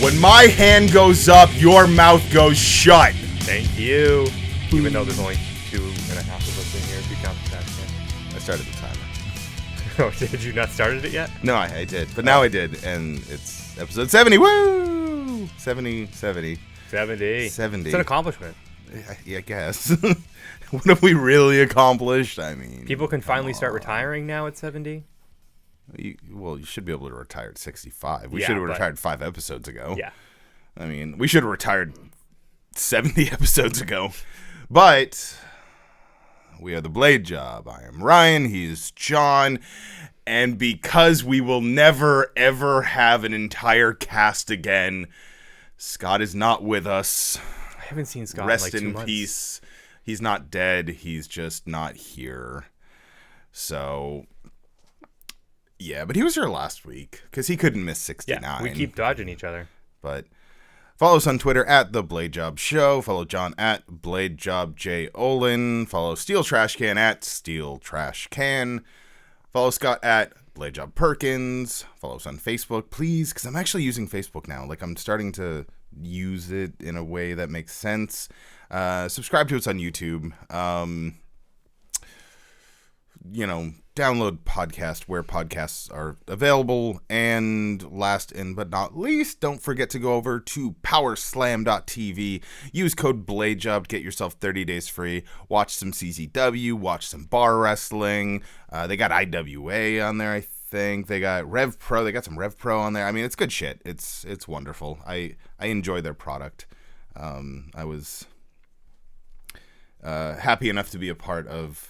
When my hand goes up, your mouth goes shut. Thank you. Even though there's only 2.5 of us in here, if you count the trash can. I started the timer. Oh, did you not started it yet? No, I did. But now I did, and it's episode 70. Woo! 70. 70. 70. It's an accomplishment. I guess. What have we really accomplished? I mean, people can finally start retiring now at 70. You should be able to retire at 65. We Yeah, should have but- retired 5 episodes ago. Yeah. I mean, we should have retired 70 episodes ago. But we are the Blade Job. I am Ryan. He is John. And because we will never, ever have an entire cast again, Scott is not with us. I haven't seen Scott Rest in like 2 in months. peace. He's not dead. He's just not here. So, yeah, but he was here last week because he couldn't miss 69. Yeah, we keep dodging each other. But follow us on Twitter at The Blade Job Show. Follow John at BladeJobJOlin. Follow Steel Trash Can at Steel Trash Can. Follow Scott at Blade Job Perkins. Follow us on Facebook, please, because I'm actually using Facebook now. Like, I'm starting to use it in a way that makes sense. Subscribe to us on YouTube. Download podcast where podcasts are available. And last but not least, don't forget to go over to powerslam.tv. Use code BladeJob to get yourself 30 days free. Watch some CZW, watch some bar wrestling. They got IWA on there, I think. They got Rev Pro. They got some Rev Pro on there. I mean, it's good shit. It's wonderful. I enjoy their product. I was happy enough to be a part of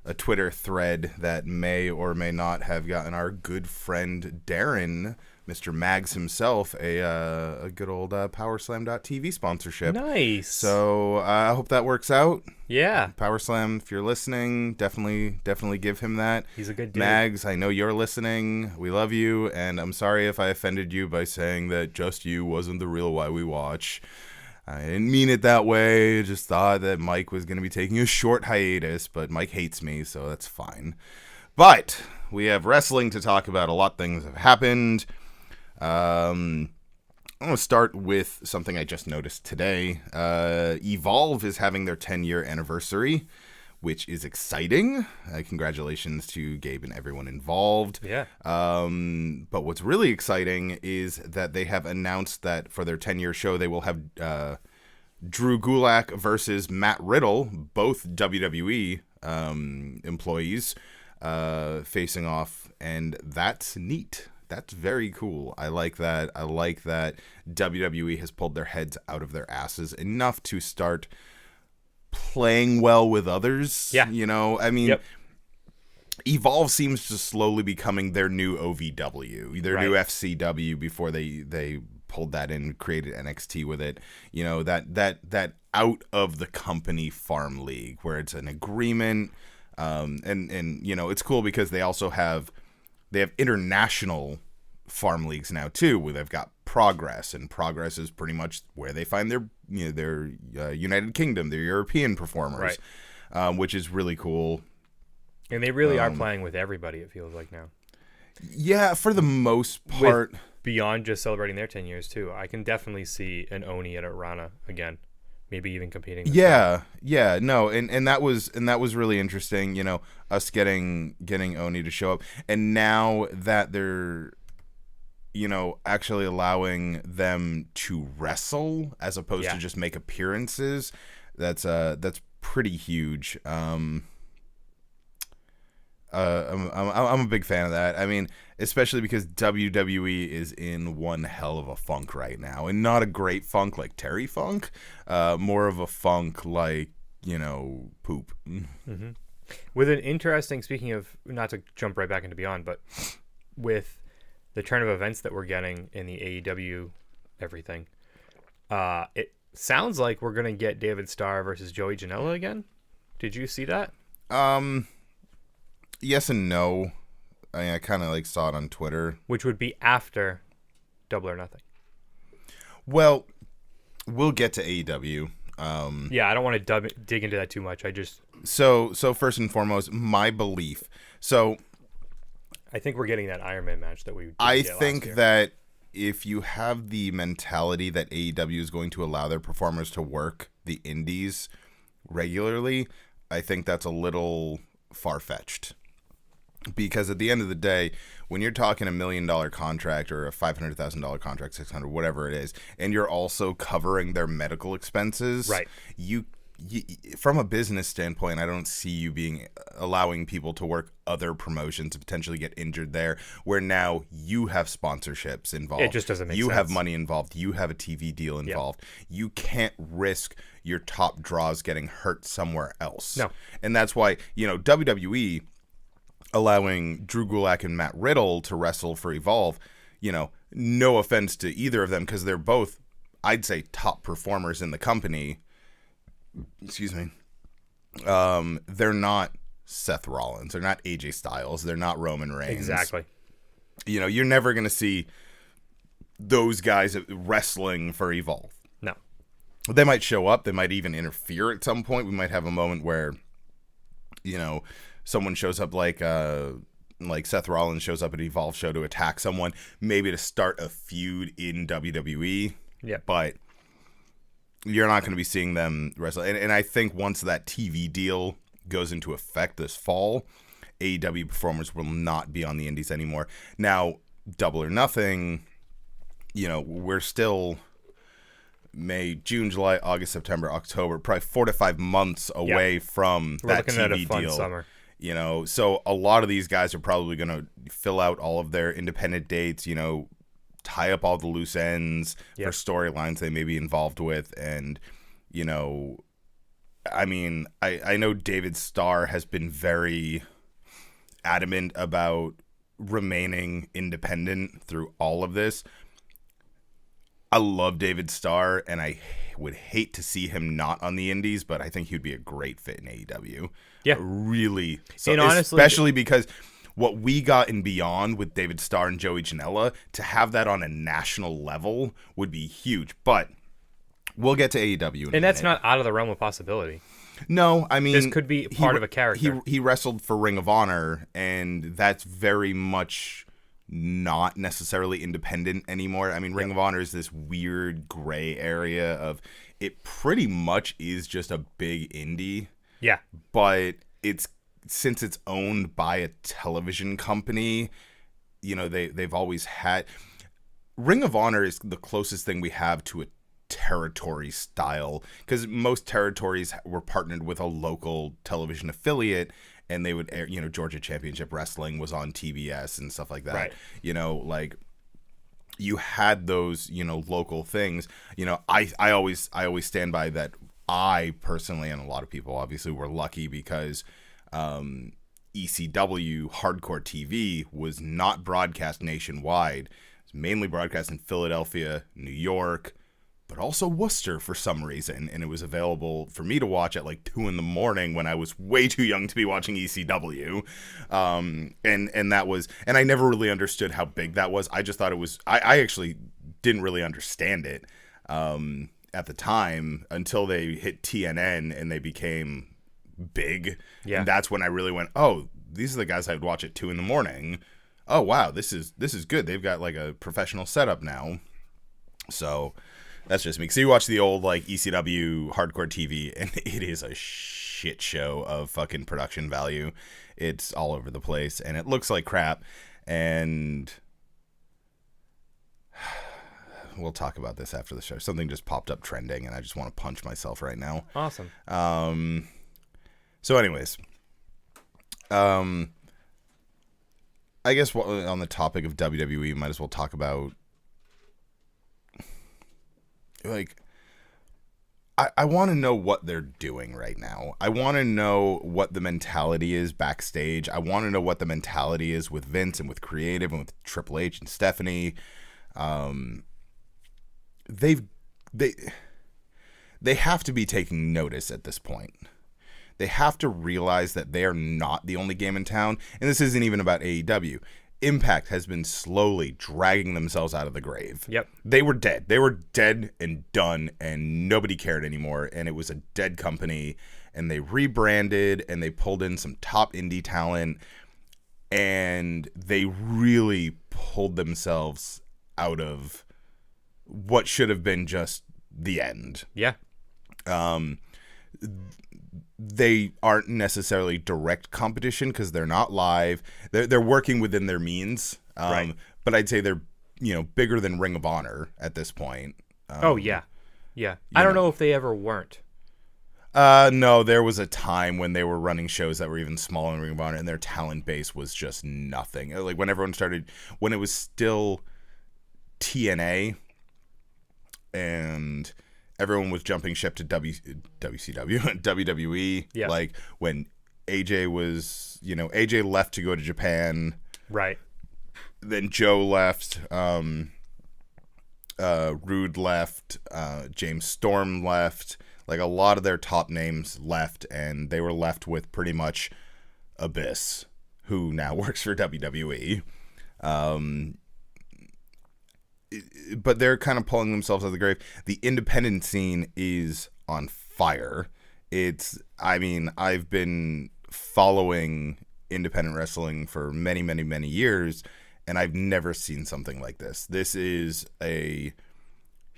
a Twitter thread that may or may not have gotten our good friend Darren, Mr. Mags himself, a good old PowerSlam.tv sponsorship. Nice. So I hope that works out. Yeah. PowerSlam, if you're listening, definitely give him that. He's a good dude. Mags, I know you're listening. We love you, and I'm sorry if I offended you by saying that Just You wasn't the real Why We Watch. I didn't mean it that way. I just thought that Mike was going to be taking a short hiatus, but Mike hates me, so that's fine. But we have wrestling to talk about. A lot of things have happened. I'm going to start with something I just noticed today. Evolve is having their 10-year anniversary, which is exciting. Congratulations to Gabe and everyone involved. Yeah. But what's really exciting is that they have announced that for their 10-year show, they will have Drew Gulak versus Matt Riddle, both WWE employees, facing off. And that's neat. That's very cool. I like that. I like that WWE has pulled their heads out of their asses enough to start playing well with others. Yeah. I mean, Yep. Evolve seems to slowly becoming their new OVW, their new FCW before they pulled that in, created NXT with it. That out of the company farm league where it's an agreement. And it's cool because they also have international farm leagues now too, where they've got Progress, and Progress is pretty much where they find their United Kingdom, their European performers, which is really cool. And they really are playing with everybody, it feels like now. Yeah, for the most part. Beyond just celebrating their 10 years too. I can definitely see an Oni at a Rana again. Maybe even competing. No, and that was really interesting, us getting Oni to show up. And now that they're actually allowing them to wrestle as opposed to just make appearances, that's pretty huge. I'm a big fan of that. I mean, especially because WWE is in one hell of a funk right now, and not a great funk like Terry Funk, more of a funk like poop. Mm-hmm. With an interesting, speaking of, not to jump right back into Beyond, but with the turn of events that we're getting in the AEW everything, it sounds like we're gonna get David Starr versus Joey Janela again. Did you see that? Yes and no. I mean, I kind of saw it on Twitter. Which would be after Double or Nothing. Well, we'll get to AEW. Yeah, I don't want to dig into that too much. I just... So first and foremost, my belief. So... I think we're getting that Iron Man match that we did I get think last year. that if you have the mentality that AEW is going to allow their performers to work the indies regularly, I think that's a little far-fetched. Because at the end of the day, when you're talking $1 million contract or a $500,000 contract, 600, whatever it is, and you're also covering their medical expenses, Right. You, from a business standpoint, I don't see you allowing people to work other promotions to potentially get injured there, where now you have sponsorships involved. It just doesn't make You sense. have money involved. You have a TV deal involved. You can't risk your top draws getting hurt somewhere else. No. And that's why, WWE allowing Drew Gulak and Matt Riddle to wrestle for Evolve, no offense to either of them, because they're both, I'd say, top performers in the company. Excuse me. They're not Seth Rollins. They're not AJ Styles. They're not Roman Reigns. Exactly. You're never going to see those guys wrestling for Evolve. No. They might show up. They might even interfere at some point. We might have a moment where, someone shows up like Seth Rollins shows up at Evolve show to attack someone, maybe to start a feud in WWE. Yeah. But you're not going to be seeing them wrestle. And I think once that TV deal goes into effect this fall, AEW performers will not be on the indies anymore. Now, Double or Nothing, we're still May, June, July, August, September, October, probably 4 to 5 months away from We're that looking TV at a fun deal. summer. So a lot of these guys are probably going to fill out all of their independent dates, tie up all the loose ends for storylines they may be involved with. And, I know David Starr has been very adamant about remaining independent through all of this. I love David Starr, and I would hate to see him not on the indies, but I think he'd be a great fit in AEW. Yeah. Really. So, and honestly, especially because what we got in Beyond with David Starr and Joey Janela, to have that on a national level would be huge. But we'll get to AEW in and a that's minute. not out of the realm of possibility. No, I mean, This could be part of a character. He wrestled for Ring of Honor, and that's very much not necessarily independent anymore. I mean, Ring of Honor is this weird gray area of, it pretty much is just a big indie. Yeah. But since it's owned by a television company, they've always had, Ring of Honor is the closest thing we have to a territory style, because most territories were partnered with a local television affiliate, and they would air, Georgia Championship Wrestling was on TBS and stuff like that. Right. You had those, local things. I always stand by that. I personally, and a lot of people obviously, were lucky because ECW Hardcore TV was not broadcast nationwide. It was mainly broadcast in Philadelphia, New York, but also Worcester for some reason. And it was available for me to watch at 2 a.m. when I was way too young to be watching ECW. And that was, and I never really understood how big that was. I just thought it was, I actually didn't really understand it at the time until they hit TNN and they became big. Yeah. And that's when I really went, oh, these are the guys I'd watch at 2 a.m. Oh, wow, this is good. They've got a professional setup now. So that's just me. So you watch the old ECW Hardcore TV, and it is a shit show of fucking production value. It's all over the place, and it looks like crap. And we'll talk about this after the show. Something just popped up trending, and I just want to punch myself right now. Awesome. So anyways, I guess on the topic of WWE, might as well talk about, I want to know what they're doing right now. I want to know what the mentality is backstage. I want to know what the mentality is with Vince and with creative and with Triple H and Stephanie. They have to be taking notice at this point. They have to realize that they are not the only game in town. And this isn't even about AEW. Impact has been slowly dragging themselves out of the grave. Yep. They were dead. They were dead and done, and nobody cared anymore. And it was a dead company. And they rebranded, and they pulled in some top indie talent. And they really pulled themselves out of what should have been just the end. Yeah. They aren't necessarily direct competition because they're not live. They're working within their means. Right. But I'd say they're, bigger than Ring of Honor at this point. Oh, yeah. Yeah. I don't know if they ever weren't. No, there was a time when they were running shows that were even smaller than Ring of Honor, and their talent base was just nothing. Like when when it was still TNA, and everyone was jumping ship to WCW, WWE. Yeah. Like when AJ was, AJ left to go to Japan. Right. Then Joe left. Rude left. James Storm left. Like a lot of their top names left, and they were left with pretty much Abyss, who now works for WWE. But they're kind of pulling themselves out of the grave. The independent scene is on fire. I've been following independent wrestling for many, many, many years, and I've never seen something like this. This is a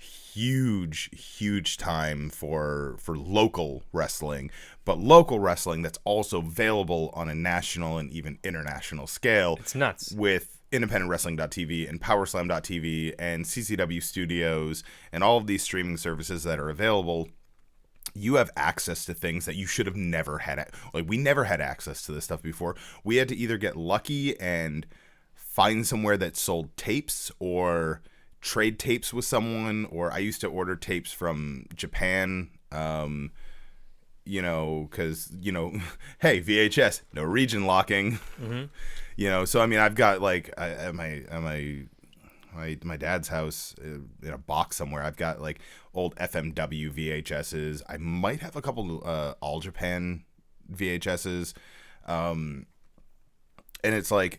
huge time for local wrestling, but local wrestling that's also available on a national and even international scale. It's nuts. With independentwrestling.tv and powerslam.tv and CCW Studios and all of these streaming services that are available, you have access to things that you should have never had. Like, we never had access to this stuff before. We had to either get lucky and find somewhere that sold tapes or trade tapes with someone, or I used to order tapes from Japan, because, hey, VHS, no region locking. Mm-hmm. So I've got like at my dad's house in a box somewhere, I've got like old FMW VHSs. I might have a couple All Japan VHSs, and it's like,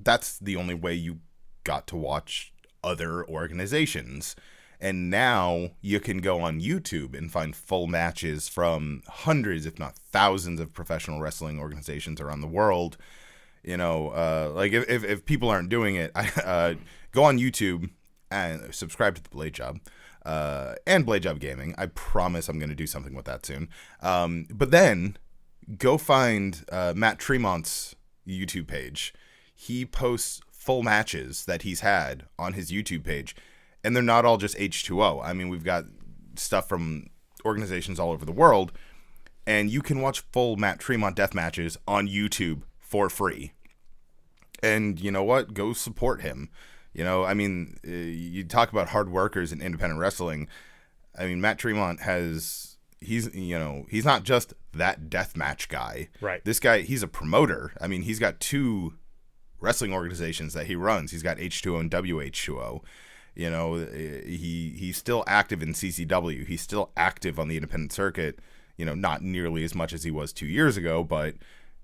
that's the only way you got to watch other organizations. And now you can go on YouTube and find full matches from hundreds, if not thousands, of professional wrestling organizations around the world. Like if people aren't doing it, go on YouTube and subscribe to the Blade Job and Blade Job Gaming. I promise I'm going to do something with that soon. But then go find Matt Tremont's YouTube page. He posts full matches that he's had on his YouTube page, and they're not all just H2O. We've got stuff from organizations all over the world, and you can watch full Matt Tremont death matches on YouTube for free. And you know what? Go support him. You talk about hard workers in independent wrestling. Matt Tremont he's not just that death match guy. Right. This guy, he's a promoter. He's got two wrestling organizations that he runs. He's got H2O and WH2O. He's still active in CCW. He's still active on the independent circuit. Not nearly as much as he was 2 years ago, but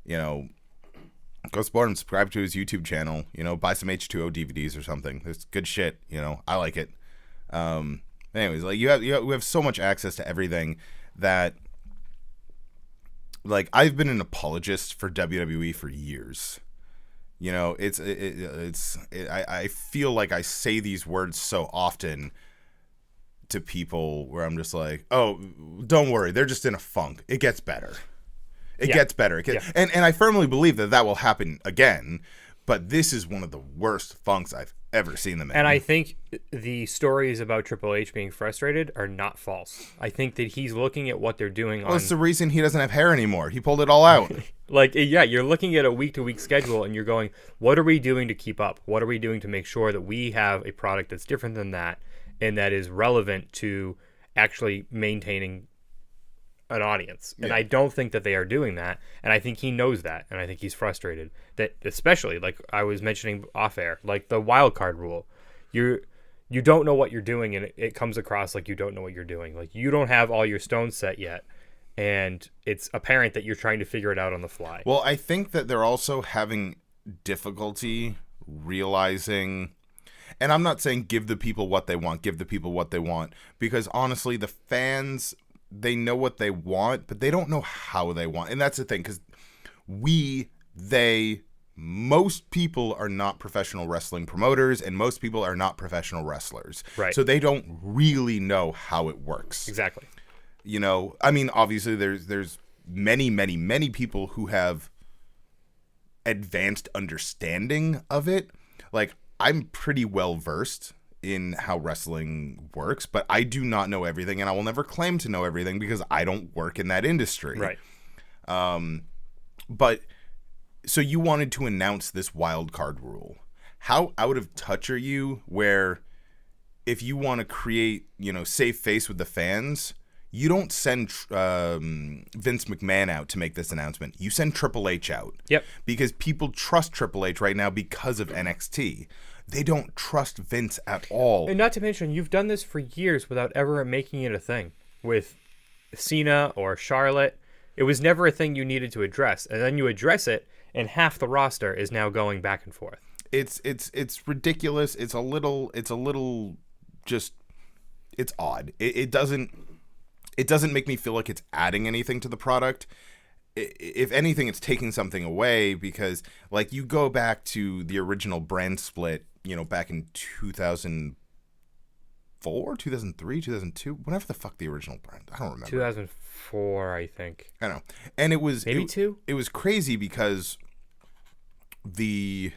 go support him, subscribe to his YouTube channel, buy some H2O DVDs or something. It's good shit, I like it. Anyways, like we have so much access to everything that, like, I've been an apologist for WWE for years. I feel like I say these words so often to people where I'm just like, oh, don't worry, they're just in a funk. It gets better. It gets better. And I firmly believe that will happen again, but this is one of the worst funks I've ever seen them in. And I think the stories about Triple H being frustrated are not false. I think that he's looking at what they're doing Well, it's the reason he doesn't have hair anymore. He pulled it all out. You're looking at a week-to-week schedule, and you're going, what are we doing to keep up? What are we doing to make sure that we have a product that's different than that and that is relevant to actually maintaining an audience? And I don't think that they are doing that, and I think he knows that, and I think he's frustrated that, especially like I was mentioning off air, like the wild card rule. You don't know what you're doing, and it comes across like you don't know what you're doing. Like, you don't have all your stones set yet, and it's apparent that you're trying to figure it out on the fly. Well, I think that they're also having difficulty realizing, and I'm not saying give the people what they want, because honestly, the fans, they know what they want, but they don't know how they want. And that's the thing, because most people are not professional wrestling promoters, and most people are not professional wrestlers. Right. So they don't really know how it works. Exactly. You know, I mean, obviously there's many people who have advanced understanding of it. Like, I'm pretty well versed in how wrestling works, but I do not know everything, and I will never claim to know everything because I don't work in that industry. Right. But so you wanted to announce this wild card rule. How out of touch are you where if you want to create, you know, save face with the fans, you don't send Vince McMahon out to make this announcement. You send Triple H out. Yep. Because people trust Triple H right now because of NXT. They don't trust Vince at all. And not to mention, you've done this for years without ever making it a thing. With Cena or Charlotte, it was never a thing you needed to address. And then you address it, and half the roster is now going back and forth. It's ridiculous. It's a little just, it's odd. It doesn't make me feel like it's adding anything to the product. If anything, it's taking something away because, like, you go back to the original brand split, you know, back in 2004, 2003, 2002, whenever the fuck the original brand, I don't remember. 2004, I think. I know. And it was... Maybe two? It was crazy because there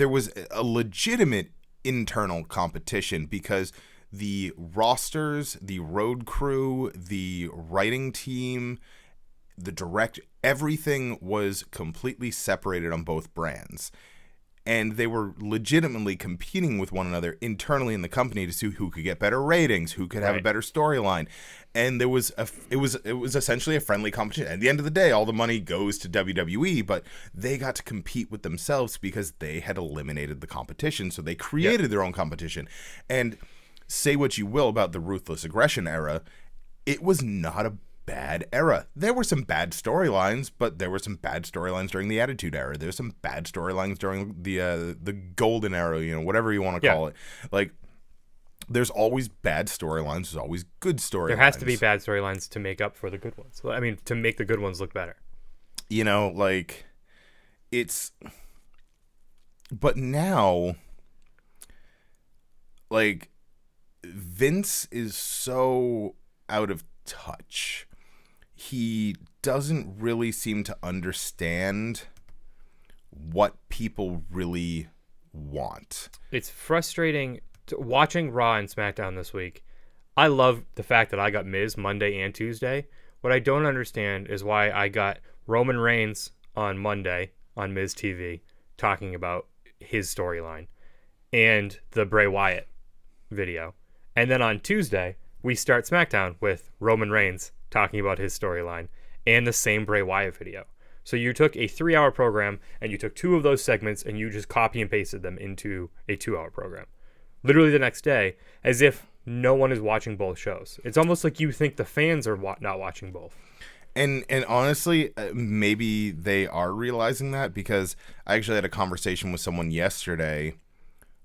was a legitimate internal competition because the rosters, the road crew, the writing team, the everything was completely separated on both brands. And they were legitimately competing with one another internally in the company to see who could get better ratings, who could have a better storyline. And it was essentially a friendly competition. At the end of the day, all the money goes to WWE, but they got to compete with themselves because they had eliminated the competition. So they created their own competition. And say what you will about the Ruthless Aggression era, it was not a bad era. There were some bad storylines, but there were some bad storylines during the Attitude Era. There's some bad storylines during the Golden Era, you know, whatever you want to call it. Like, there's always bad storylines. There's always good storylines. There has to be bad storylines to make up for the good ones. I mean, to make the good ones look better. You know, like, it's... But now, like, Vince is so out of touch. He doesn't really seem to understand what people really want. It's frustrating watching Raw and SmackDown this week. I love the fact that I got Miz Monday and Tuesday. What I don't understand is why I got Roman Reigns on Monday on Miz TV talking about his storyline and the Bray Wyatt video. And then on Tuesday, we start SmackDown with Roman Reigns talking about his storyline and the same Bray Wyatt video. So you took a 3-hour program and you took 2 of those segments and you just copy and pasted them into a 2-hour program. Literally the next day, as if no one is watching both shows. It's almost like you think the fans are not watching both. And honestly, maybe they are realizing that because I actually had a conversation with someone yesterday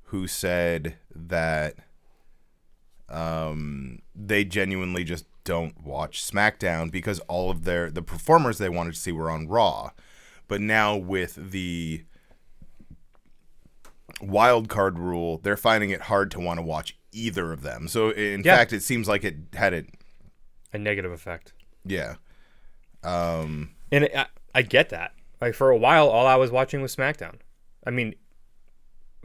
who said that they genuinely just don't watch SmackDown because all of the performers they wanted to see were on Raw. But now with the wild card rule, they're finding it hard to want to watch either of them. So in fact, it seems like it had a negative effect. Yeah. And I get that. Like, for a while, all I was watching was SmackDown. I mean,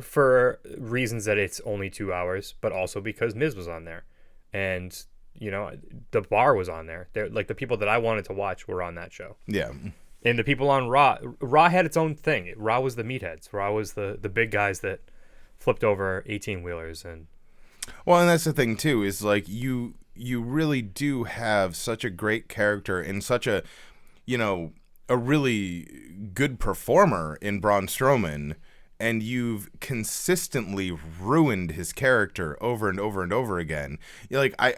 for reasons that it's only 2 hours, but also because Miz was on there. And, you know, the Bar was on there. Like, the people that I wanted to watch were on that show. Yeah. And the people on Raw had its own thing. Raw was the meatheads. Raw was the big guys that flipped over 18-wheelers. Well, and that's the thing, too, is, like, you really do have such a great character and such a, you know, a really good performer in Braun Strowman, and you've consistently ruined his character over and over and over again. You're like, I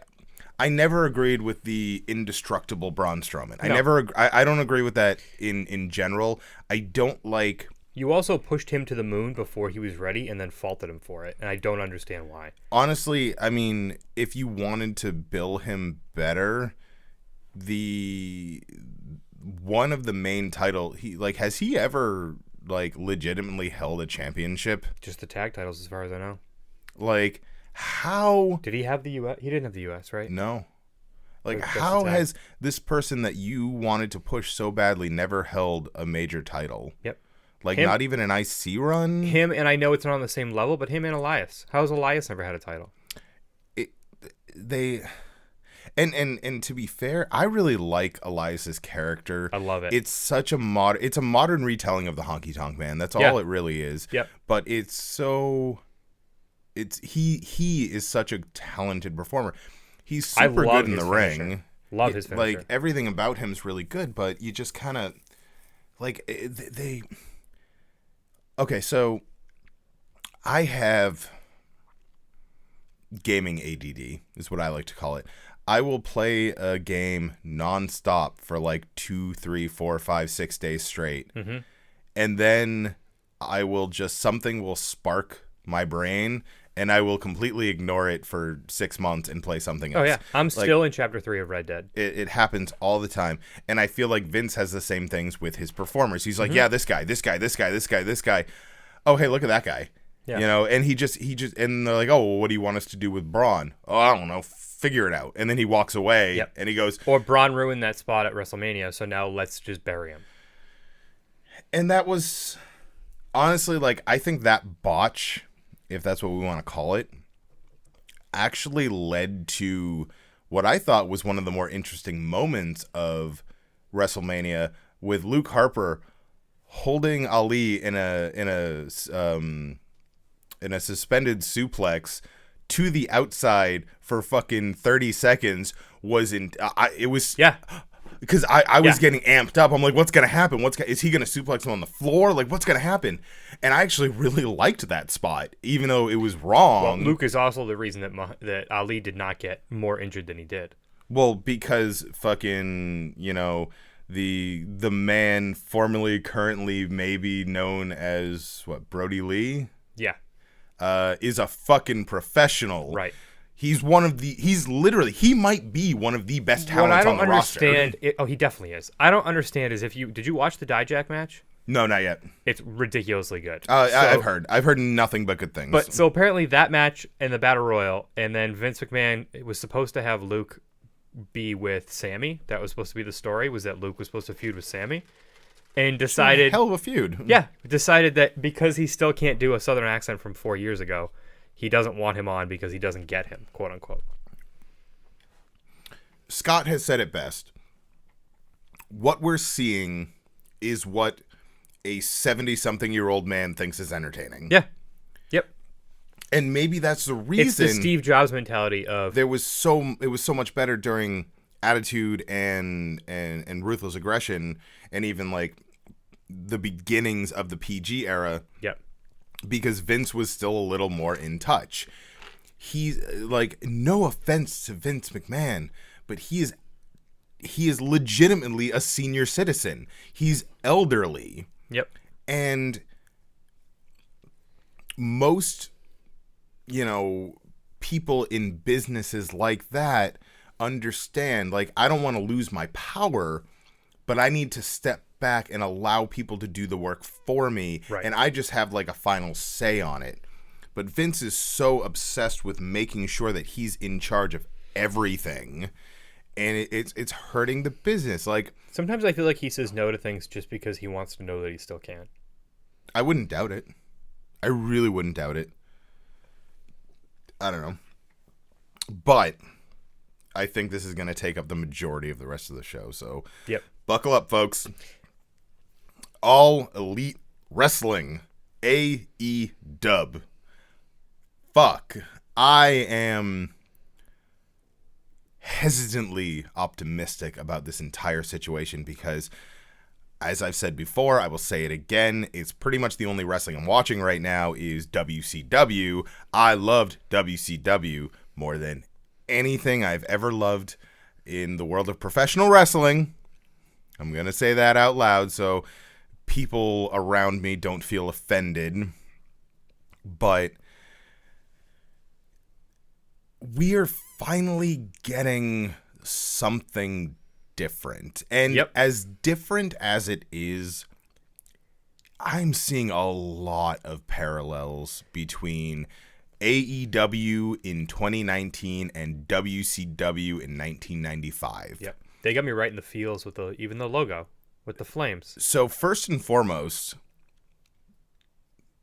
never agreed with the indestructible Braun Strowman. No. I don't agree with that in general. I don't like... You also pushed him to the moon before he was ready and then faulted him for it, and I don't understand why. Honestly, I mean, if you wanted to bill him better, the one of the main title. Has he ever like legitimately held a championship? Just the tag titles, as far as I know. Like, how? Did he have the U.S.? He didn't have the U.S., right? No. Like, Just how the tag. has this person that you wanted to push so badly never held a major title? Yep. Like, Him- not even an IC run? Him, and I know it's not on the same level, but him and Elias. How has Elias never had a title? They... And to be fair, I really like Elias's character. I love it. It's such a it's a modern retelling of the Honky Tonk Man. That's Yeah. all it really is. Yep. But he is such a talented performer. He's I super love good in his the finisher. ring. Love his finisher. Like, everything about him is really good, but you just kind of like they. Okay, so I have gaming ADD is what I like to call it. I will play a game nonstop for like 2, 3, 4, 5, 6 days straight. Mm-hmm. And then I will just, something will spark my brain and I will completely ignore it for 6 months and play something else. Oh, yeah. I'm still in Chapter 3 of Red Dead. It happens all the time. And I feel like Vince has the same things with his performers. He's like, yeah, this guy. Oh, hey, look at that guy. Yeah. You know, and he just, and they're like, oh, well, what do you want us to do with Braun? Oh, I don't know. Figure it out. And then he walks away and he goes, Or Braun ruined that spot at WrestleMania, so now let's just bury him. and that was honestly, like, I think that botch, if that's what we want to call it, actually led to what I thought was one of the more interesting moments of WrestleMania, with Luke Harper holding Ali in a suspended suplex to the outside for fucking 30 seconds. It was Yeah. because I was Yeah. getting amped up. I'm like, what's gonna happen? Is he gonna suplex him on the floor? Like, what's gonna happen? And I actually really liked that spot, even though it was wrong. Well, Luke is also the reason that Ali did not get more injured than he did. Well, because fucking, the man formerly, currently, maybe known as Brody Lee, Yeah. is a fucking professional. Right. He might be one of the best What talents I on don't the roster. understand, he definitely is. I don't understand is did you watch the Dijak match? No, not yet. It's ridiculously good. I've heard nothing but good things. But so apparently that match and the Battle Royal, and then Vince McMahon was supposed to have Luke be with Sammy. That was supposed to be the story, was that Luke was supposed to feud with Sammy. And decided, hell of a feud. yeah, decided that because he still can't do a Southern accent from 4 years ago, he doesn't want him on because he doesn't get him, quote unquote. Scott has said it best. What we're seeing is what a 70-something-year-old man thinks is entertaining. Yeah. Yep. And maybe that's the reason It's the Steve Jobs mentality of it was so much better during Attitude and Ruthless Aggression, and even like the beginnings of the PG era. Yep. Because Vince was still a little more in touch. He's like, no offense to Vince McMahon, but he is legitimately a senior citizen. He's elderly. Yep. And most, people in businesses like that understand, like, I don't want to lose my power, but I need to step back and allow people to do the work for me. Right. And I just have like a final say on it. But Vince is so obsessed with making sure that he's in charge of everything. And it's hurting the business. Like, Sometimes I feel like he says no to things just because he wants to know that he still can. I wouldn't doubt it. I really wouldn't doubt it. I don't know. But I think this is going to take up the majority of the rest of the show. So Yep. buckle up, folks. All Elite Wrestling. AEW. Fuck. I am hesitantly optimistic about this entire situation because, as I've said before, I will say it again, it's pretty much the only wrestling I'm watching right now is WCW. I loved WCW more than anything I've ever loved in the world of professional wrestling. I'm going to say that out loud so people around me don't feel offended. But we are finally getting something different. And Yep. as different as it is, I'm seeing a lot of parallels between AEW in 2019 and WCW in 1995. Yep. They got me right in the feels with even the logo with the flames. So first and foremost,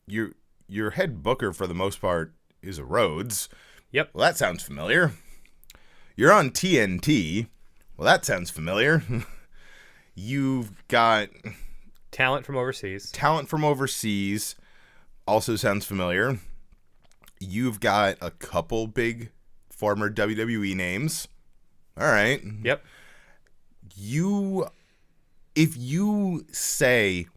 your head booker for the most part is a Rhodes. Yep. Well, that sounds familiar. You're on TNT. Well, that sounds familiar. You've got Talent from overseas. talent from overseas. Also sounds familiar. You've got a couple big former WWE names. All right. Yep. If you say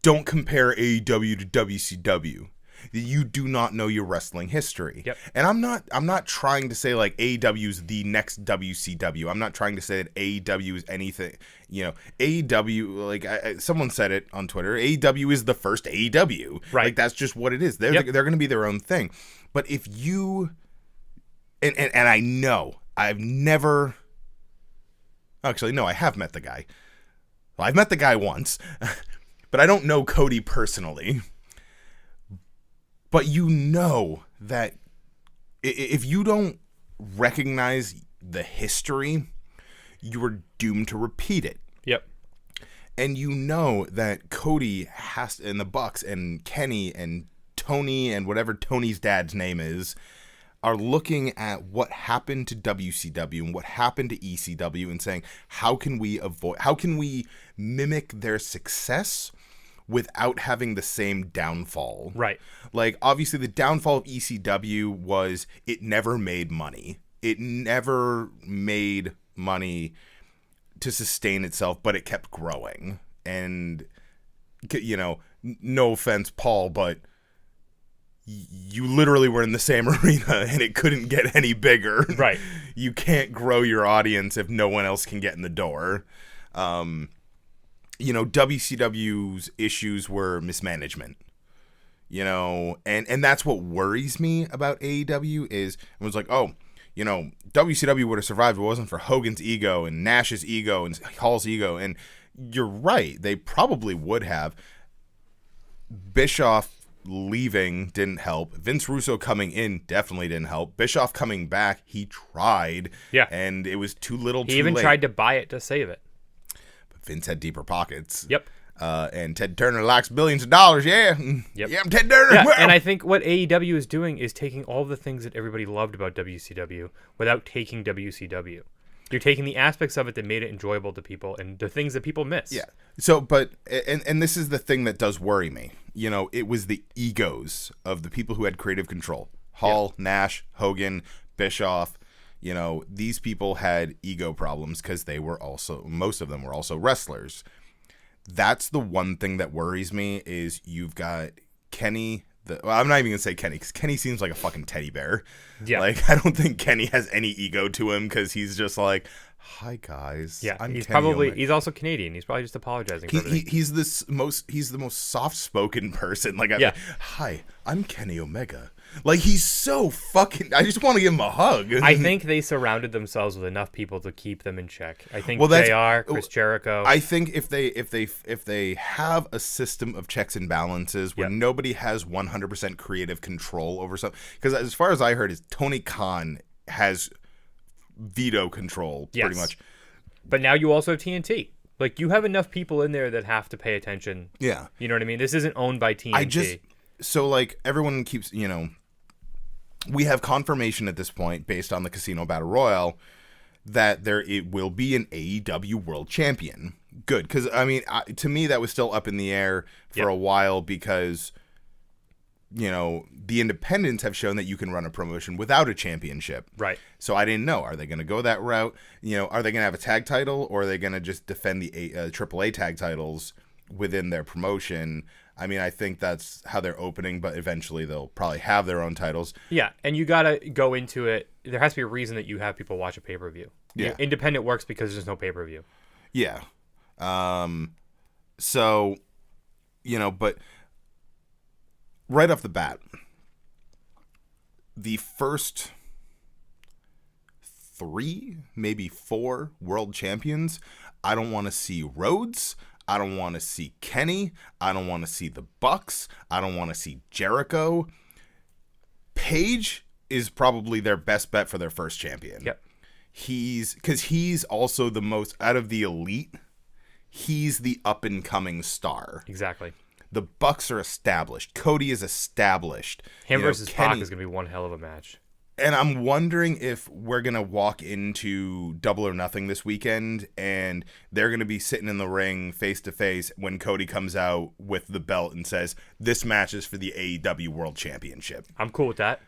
don't compare AEW to WCW, you do not know your wrestling history. Yep. And I'm not trying to say like AEW is the next WCW. I'm not trying to say that AEW is anything. AEW, like someone said it on Twitter, AEW is the first AEW. Right. Like that's just what it is. They're going to be their own thing. But if you and I know I've never actually no, I have met the guy. Well, I've met the guy once, but I don't know Cody personally. But you know that if you don't recognize the history, you are doomed to repeat it. Yep. And you know that Cody has, and the Bucks and Kenny and Tony and whatever Tony's dad's name is, are looking at what happened to WCW and what happened to ECW and saying, how can we mimic their success without having the same downfall? Right. Like, obviously, the downfall of ECW was it never made money. It never made money to sustain itself, but it kept growing. And, no offense, Paul, but you literally were in the same arena and it couldn't get any bigger. Right. You can't grow your audience if no one else can get in the door. WCW's issues were mismanagement, and that's what worries me about AEW is it was like, WCW would have survived if it wasn't for Hogan's ego and Nash's ego and Hall's ego. And you're right. They probably would have. Bischoff leaving didn't help. Vince Russo coming in definitely didn't help. Bischoff coming back, he tried. Yeah. And it was too little too late. He even tried to buy it to save it. Vince had deeper pockets. Yep. And Ted Turner likes billions of dollars. Yeah. Yep. Yeah, I'm Ted Turner. Yeah, Wow. and I think what AEW is doing is taking all the things that everybody loved about WCW without taking WCW. You're taking the aspects of it that made it enjoyable to people and the things that people miss. Yeah. So, but, and this is the thing that does worry me. It was the egos of the people who had creative control. Hall, Nash, Hogan, Bischoff. These people had ego problems because most of them were also wrestlers. That's the one thing that worries me is you've got Kenny. I'm not even going to say Kenny because Kenny seems like a fucking teddy bear. Yeah. Like, I don't think Kenny has any ego to him because he's just like, hi, guys. Yeah, I'm he's Kenny probably Omega. he's also Canadian. He's probably just apologizing for everything. He's the most soft-spoken person. Like, Yeah. hi, I'm Kenny Omega. Like, he's so fucking. I just want to give him a hug. I think they surrounded themselves with enough people to keep them in check. I think Well, that's- JR, Chris Jericho. I think if they have a system of checks and balances where Yep. nobody has 100% creative control over something, because as far as I heard, is Tony Khan has veto control Yes. pretty much. But now you also have TNT. Like, you have enough people in there that have to pay attention. Yeah. You know what I mean? This isn't owned by TNT. So like everyone keeps, we have confirmation at this point based on the Casino Battle Royale that it will be an AEW World Champion. Good, because to me that was still up in the air for Yep. a while because the independents have shown that you can run a promotion without a championship. Right. So I didn't know. Are they going to go that route? Are they going to have a tag title or are they going to just defend the AAA tag titles within their promotion? I think that's how they're opening, but eventually they'll probably have their own titles. Yeah, and you got to go into it. There has to be a reason that you have people watch a pay-per-view. Yeah. Independent works because there's no pay-per-view. Yeah. So, but right off the bat, the first 3, maybe 4 world champions. I don't want to see Rhodes. I don't want to see Kenny. I don't want to see the Bucks. I don't want to see Jericho. Page is probably their best bet for their first champion. Yep. Because he's also the most, out of the elite, he's the up-and-coming star. Exactly. The Bucks are established. Cody is established. Him versus Pac is going to be one hell of a match. And I'm wondering if we're going to walk into Double or Nothing this weekend and they're going to be sitting in the ring face to face when Cody comes out with the belt and says, this match is for the AEW World Championship. I'm cool with that.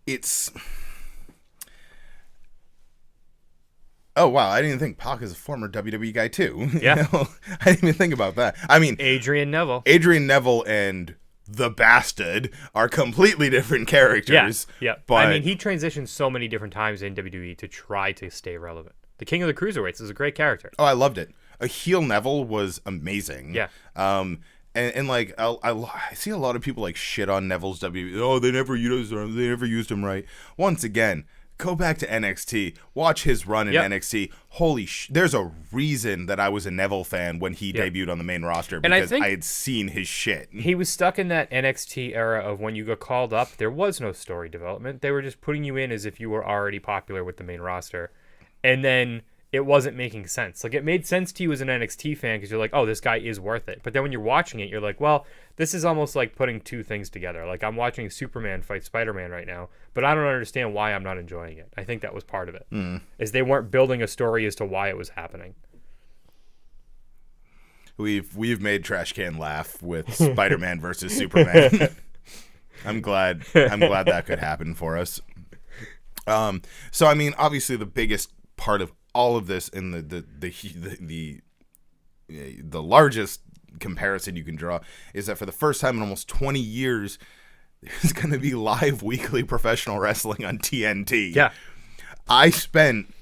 It's... Oh, wow. I didn't think Pac is a former WWE guy, too. Yeah. I didn't even think about that. I mean... Adrian Neville and the Bastard are completely different characters. Yeah. But I mean, he transitioned so many different times in WWE to try to stay relevant. The King of the Cruiserweights is a great character. Oh, I loved it. A heel Neville was amazing. Yeah. And like I see a lot of people like shit on Neville's WWE. Oh, they never used him right. Once again, go back to NXT. Watch his run in NXT. Holy there's a reason that I was a Neville fan when he debuted on the main roster, because I had seen his shit. He was stuck in that NXT era of when you got called up, there was no story development. They were just putting you in as if you were already popular with the main roster. And then it wasn't making sense. Like, it made sense to you as an NXT fan because you're like, oh, this guy is worth it. But then when you're watching it, you're like, well, this is almost like putting two things together. Like, I'm watching Superman fight Spider-Man right now, but I don't understand why I'm not enjoying it. I think that was part of it, is they weren't building a story as to why it was happening. We've made Trash Can laugh with Spider-Man versus Superman. I'm glad that could happen for us. So I mean, obviously the biggest part of all of this, and the largest comparison you can draw, is that for the first time in almost 20 years, there's going to be live weekly professional wrestling on TNT. Yeah. I spent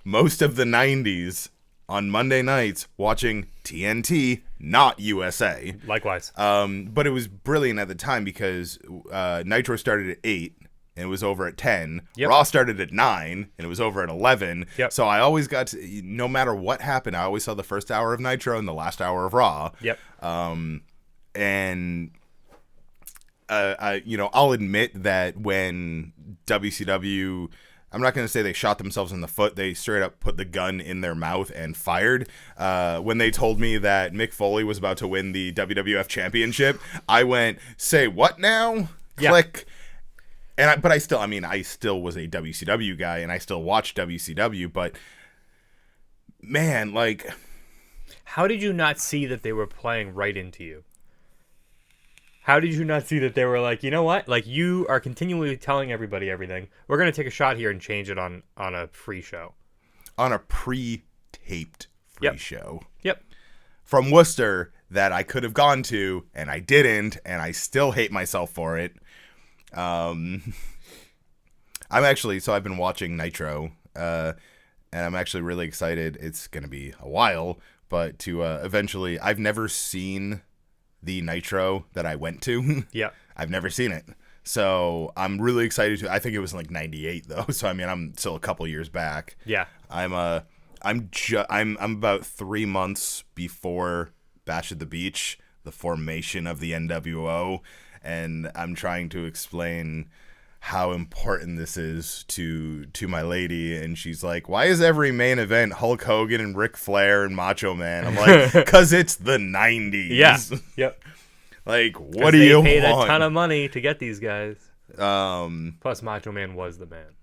most of the 90s on Monday nights watching TNT, not USA. Likewise. But it was brilliant at the time because Nitro started at 8. And it was over at 10. Yep. Raw started at 9, and it was over at 11. Yep. So I always got to, no matter what happened, I always saw the first hour of Nitro and the last hour of Raw. Yep. And I'll admit that when WCW, I'm not going to say they shot themselves in the foot. They straight up put the gun in their mouth and fired. When they told me that Mick Foley was about to win the WWF Championship, I went, say what now? Yeah. Click. But I still was a WCW guy, and I still watched WCW, but man, like, how did you not see that they were playing right into you? How did you not see that they were like, you know what? Like, you are continually telling everybody everything. We're going to take a shot here and change it on a free show. On a pre-taped free show. Yep. From Worcester that I could have gone to, and I didn't, and I still hate myself for it. I've been watching Nitro, and I'm actually really excited. It's going to be a while, but to eventually, I've never seen the Nitro that I went to. Yeah. I've never seen it. So I'm really excited to, I think it was like 98 though. So I mean, I'm still a couple years back. Yeah. I'm about 3 months before Bash at the Beach, the formation of the NWO. And I'm trying to explain how important this is to my lady, and she's like, why is every main event Hulk Hogan and Ric Flair and Macho Man? I'm like, because it's the 90s. Yeah. Yep. Like, what do you want? They paid a ton of money to get these guys. Plus, Macho Man was the man.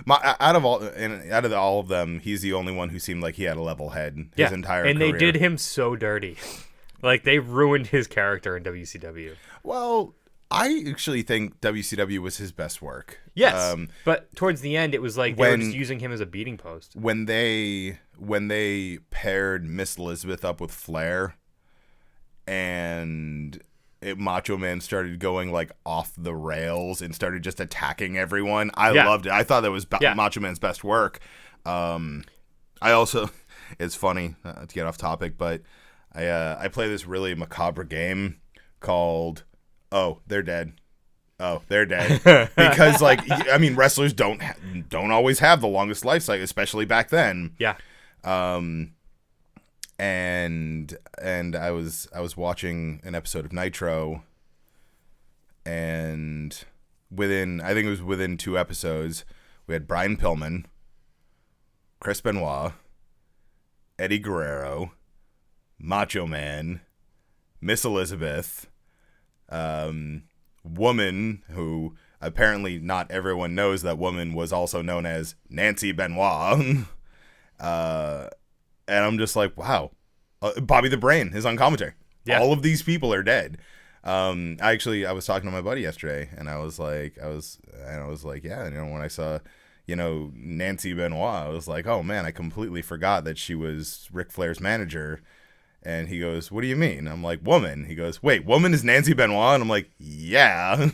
Out of all of them, he's the only one who seemed like he had a level head his entire career. And they did him so dirty. Like, they ruined his character in WCW. Well, I actually think WCW was his best work. Yes, but towards the end, it was like they were just using him as a beating post. When they paired Miss Elizabeth up with Flair, and Macho Man started going like off the rails and started just attacking everyone, I loved it. I thought that was Macho Man's best work. I also, it's funny to get off topic, but I play this really macabre game called "Oh, They're Dead." Oh, they're dead. Because, like, I mean, wrestlers don't always have the longest life cycle, especially back then. Yeah. And I was watching an episode of Nitro, and I think it was within 2 episodes, we had Brian Pillman, Chris Benoit, Eddie Guerrero, Macho Man, Miss Elizabeth, Woman, who apparently not everyone knows that Woman was also known as Nancy Benoit. And I'm just like, wow. Bobby the Brain is on commentary. Yeah. All of these people are dead. I was talking to my buddy yesterday, and I was like, yeah, when I saw, Nancy Benoit, I was like, oh man, I completely forgot that she was Ric Flair's manager. And he goes, what do you mean? I'm like, Woman. He goes, wait, Woman is Nancy Benoit? And I'm like, yeah.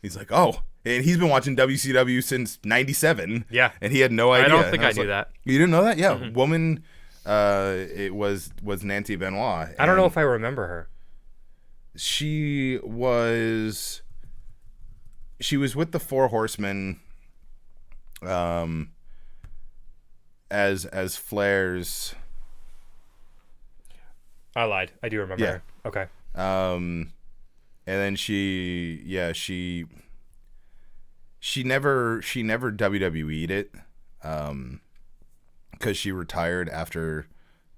He's like, oh. And he's been watching WCW since '97. Yeah. And he had no idea. I don't think I knew that. You didn't know that? Yeah. Mm-hmm. Woman, it was Nancy Benoit. I don't know if I remember her. She was with the Four Horsemen as Flair's. I lied. I do remember her. Okay. And then she never WWE'd it, because she retired after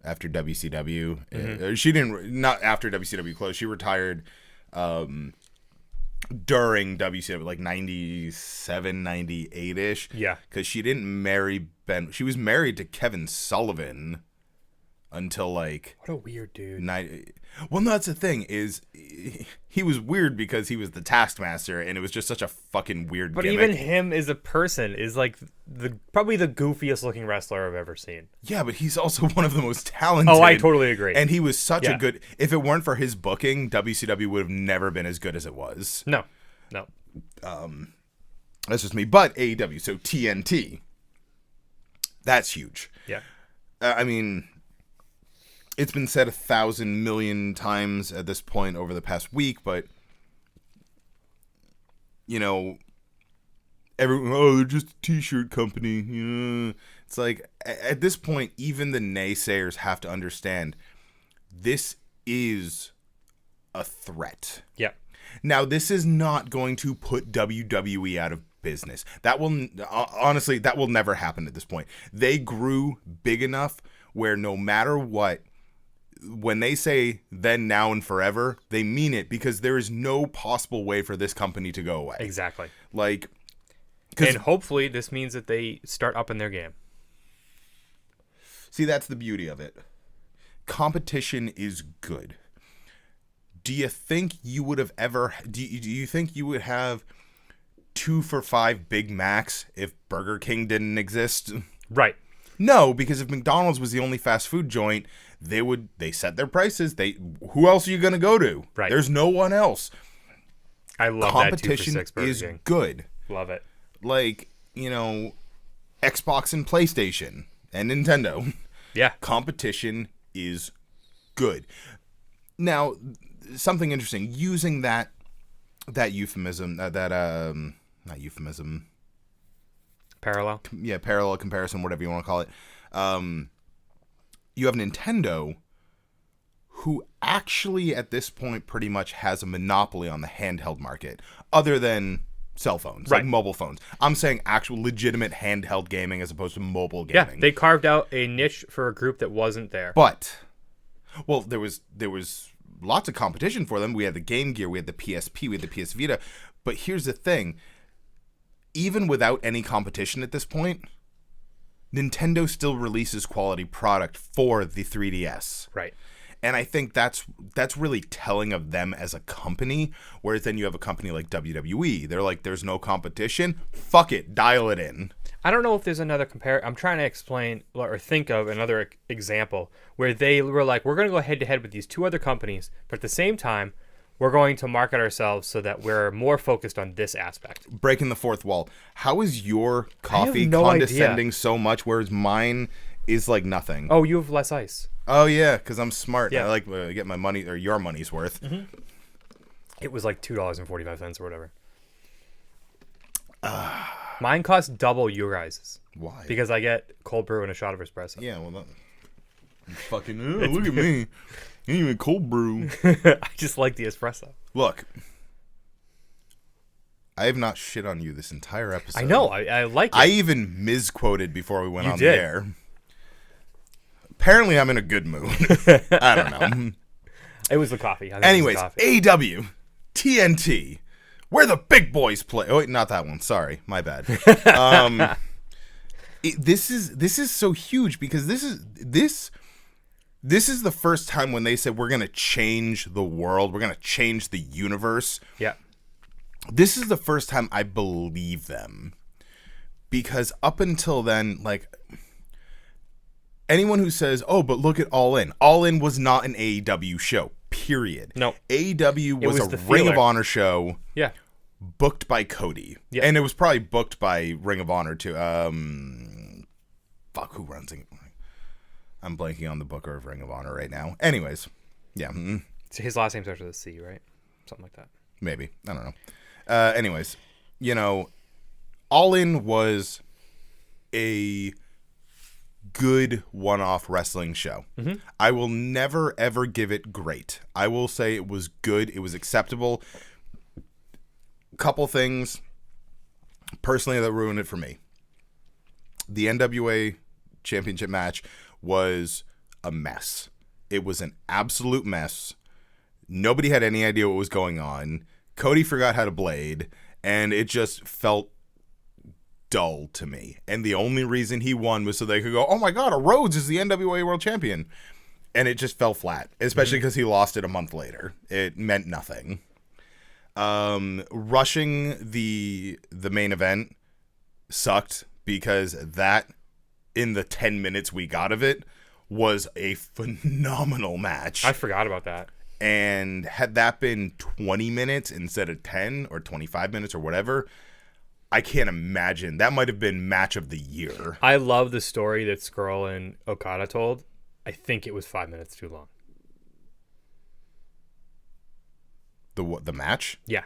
WCW. Mm-hmm. She didn't, not after WCW closed. She retired during WCW, like 97, 98-ish. Yeah. Because she didn't marry Ben. She was married to Kevin Sullivan until like... What a weird dude. Well, no, that's the thing, is he was weird because he was the Taskmaster, and it was just such a fucking weird But gimmick. even him as a person is like probably the goofiest looking wrestler I've ever seen. Yeah, but he's also one of the most talented. Oh, I totally agree. And he was such a good... If it weren't for his booking, WCW would have never been as good as it was. No. That's just me. But AEW, so TNT, that's huge. Yeah. I mean... It's been said 1,000 million times at this point over the past week, but everyone, they're just a t-shirt company. Yeah. It's like, at this point, even the naysayers have to understand this is a threat. Yeah. Now, this is not going to put WWE out of business. That will, honestly, that will never happen at this point. They grew big enough where no matter what, when they say then, now, and forever, they mean it, because there is no possible way for this company to go away. Exactly. Like, and hopefully this means that they start up in their game. See, that's the beauty of it. Competition is good. Do you think you would have ever... Do you think you would have 2 for $5 Big Macs if Burger King didn't exist? Right. No, because if McDonald's was the only fast food joint, they set their prices. Who else are you going to go to? Right. There's no one else. I love competition that 2 for $6 is Burger King. Good. Love it. Like, Xbox and PlayStation and Nintendo. Yeah. Competition is good. Now, something interesting, using that euphemism, not euphemism. Parallel? Yeah, parallel comparison, whatever you want to call it. You have Nintendo, who actually at this point pretty much has a monopoly on the handheld market, other than cell phones, right. Like mobile phones. I'm saying actual legitimate handheld gaming as opposed to mobile gaming. Yeah, they carved out a niche for a group that wasn't there. But, well, there was lots of competition for them. We had the Game Gear, we had the PSP, we had the PS Vita. But here's the thing. Even without any competition at this point, Nintendo still releases quality product for the 3DS. Right. And I think that's really telling of them as a company, whereas then you have a company like WWE. They're like, there's no competition. Fuck it. Dial it in. I don't know if there's another I'm trying to explain or think of another example where they were like, we're going to go head to head with these 2 other companies, but at the same time, we're going to market ourselves so that we're more focused on this aspect. Breaking the fourth wall. How is your coffee condescending so much, whereas mine is like nothing? Oh, you have less ice. Oh, yeah, because I'm smart. Yeah. I like to get my money, or your money's worth. Mm-hmm. It was like $2.45 or whatever. Mine costs double your guys's Why? because I get cold brew and a shot of espresso. Yeah, well, fucking look at me. You ain't even cold brew. I just like the espresso. Look, I have not shit on you this entire episode. I know. I like it. I even misquoted before we went You on did. the air. Apparently, I'm in a good mood. I don't know. It was the coffee. I think Anyways, it was the coffee. AEW, TNT, where the big boys play. Oh, wait, not that one. Sorry, my bad. This is so huge because this is the first time when they said we're gonna change the world, we're gonna change the universe. Yeah. This is the first time I believe them, because up until then, like, anyone who says, "Oh, but look at All In was not an AEW show." Period. No. AEW was was a the Ring of feeler. Honor show Yeah. booked by Cody, Yeah. and it was probably booked by Ring of Honor too. Fuck, who runs it? I'm blanking on the booker of Ring of Honor right now. Anyways, yeah, So his last name starts with a C, right? Something like that. maybe, I don't know. Anyways, you know, All In was a good one-off wrestling show. I will never ever give it great. I will say it was good. It was acceptable. Couple things personally that ruined it for me. The NWA championship match was a mess. It was an absolute mess. Nobody had any idea what was going on. Cody forgot how to blade, and it just felt dull to me. And the only reason he won was so they could go, "Oh my God, Rhodes is the NWA World Champion." And it just fell flat, especially because he lost it a month later. It meant nothing. Rushing the main event sucked because that, in the 10 minutes we got of it, was a phenomenal match. I forgot about that. And had that been 20 minutes instead of 10 or 25 minutes or whatever, I can't imagine. That might have been match of the year. I love the story that Skrull and Okada told. I think it was 5 minutes too long. The match? Yeah.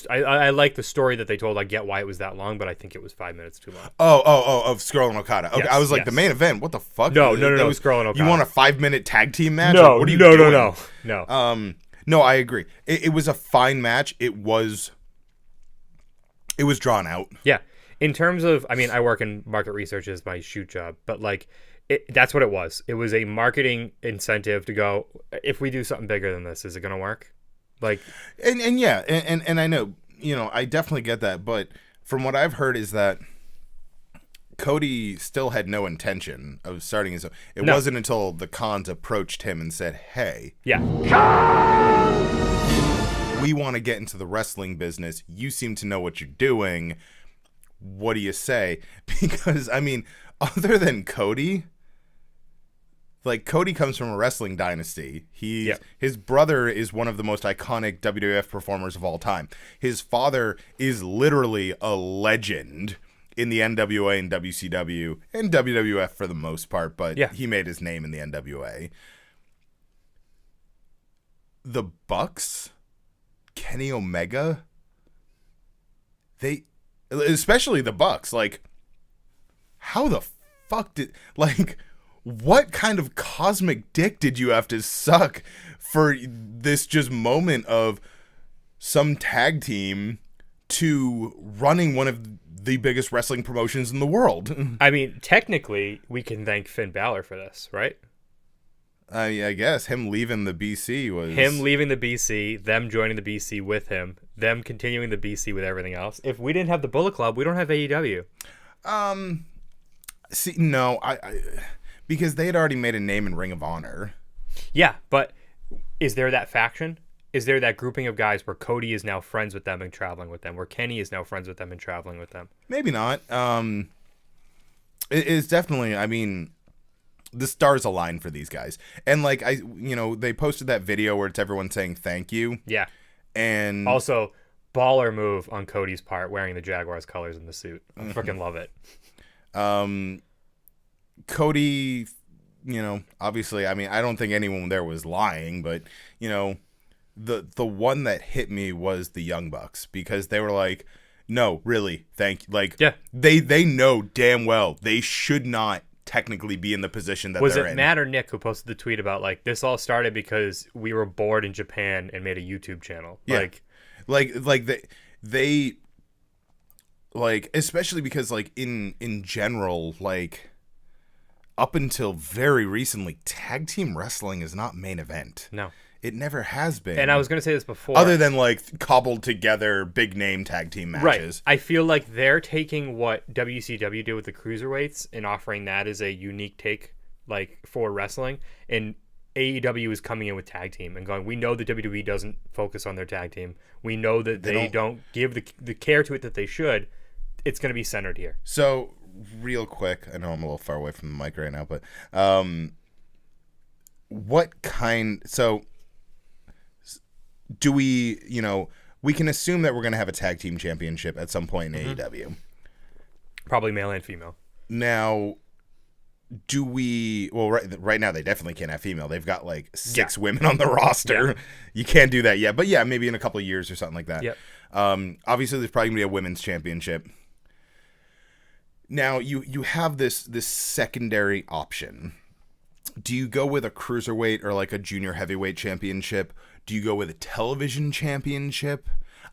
I like the story that they told. I get why it was that long, but I think it was 5 minutes too long. Of Skrull and Okada. Okay, Yes, I was like, yes. the main event? What the fuck? No, That no, was Skrull and Okada. You want a 5-minute tag team match? No, Like, what are you no, doing? no. No, I agree. It was a fine match. It was drawn out. Yeah. In terms of, I mean, I work in market research as my shoot job, but like, that's what it was. It was a marketing incentive to go, if we do something bigger than this, is it going to work? Like, And yeah, and I know, you know, I definitely get that, but from what I've heard is that Cody still had no intention of starting his own. It No. wasn't until the Khans approached him and said, "Hey, yeah. we want to get into the wrestling business. You seem to know what you're doing. What do you say?" Because, I mean, other than Cody, like, Cody comes from a wrestling dynasty. His brother is one of the most iconic WWF performers of all time. His father is literally a legend in the NWA and WCW and WWF for the most part, but Yeah. he made his name in the NWA. The Bucks, Kenny Omega, especially the Bucks, like, how the fuck what kind of cosmic dick did you have to suck for this just moment of some tag team to running one of the biggest wrestling promotions in the world? I mean, technically, we can thank Finn Balor for this, right? I guess him leaving the BC was... Him leaving the BC, them joining the BC with him, them continuing the BC with everything else. If we didn't have the Bullet Club, we don't have AEW. See, no, I because they had already made a name in Ring of Honor. Yeah, but is there that faction? Is there that grouping of guys where Cody is now friends with them and traveling with them, where Kenny is now friends with them and traveling with them? Maybe not. It's definitely, I mean, the stars align for these guys. And like, they posted that video where it's everyone saying thank you. Yeah. And Also, baller move on Cody's part, wearing the Jaguars colors in the suit. I freaking love it. Cody, obviously, I mean, I don't think anyone there was lying, but, the one that hit me was the Young Bucks, because they were like, No, really. Thank you. Like, Yeah. they know damn well they should not technically be in the position that Was they're it in. Matt or Nick who posted the tweet about like this all started because we were bored in Japan and made a YouTube channel? Yeah. Like they like, especially because like in general, like up until very recently, tag team wrestling is not main event. No. It never has been. And I was going to say this before. Other than like cobbled together big name tag team matches. Right. I feel like they're taking what WCW did with the cruiserweights and offering that as a unique take, like for wrestling. And AEW is coming in with tag team and going, we know that WWE doesn't focus on their tag team. We know that they don't give the care to it that they should. It's going to be centered here. So, real quick, I know I'm a little far away from the mic right now, but what kind... So, do we, we can assume that we're going to have a tag team championship at some point in AEW. Probably male and female. Now, do we... Well, right now they definitely can't have female. They've got like 6 women on the roster. Yeah. You can't do that yet. But yeah, maybe in a couple of years or something like that. Yep. Obviously, there's probably going to be a women's championship. Now, you have this secondary option. Do you go with a cruiserweight or like a junior heavyweight championship? Do you go with a television championship?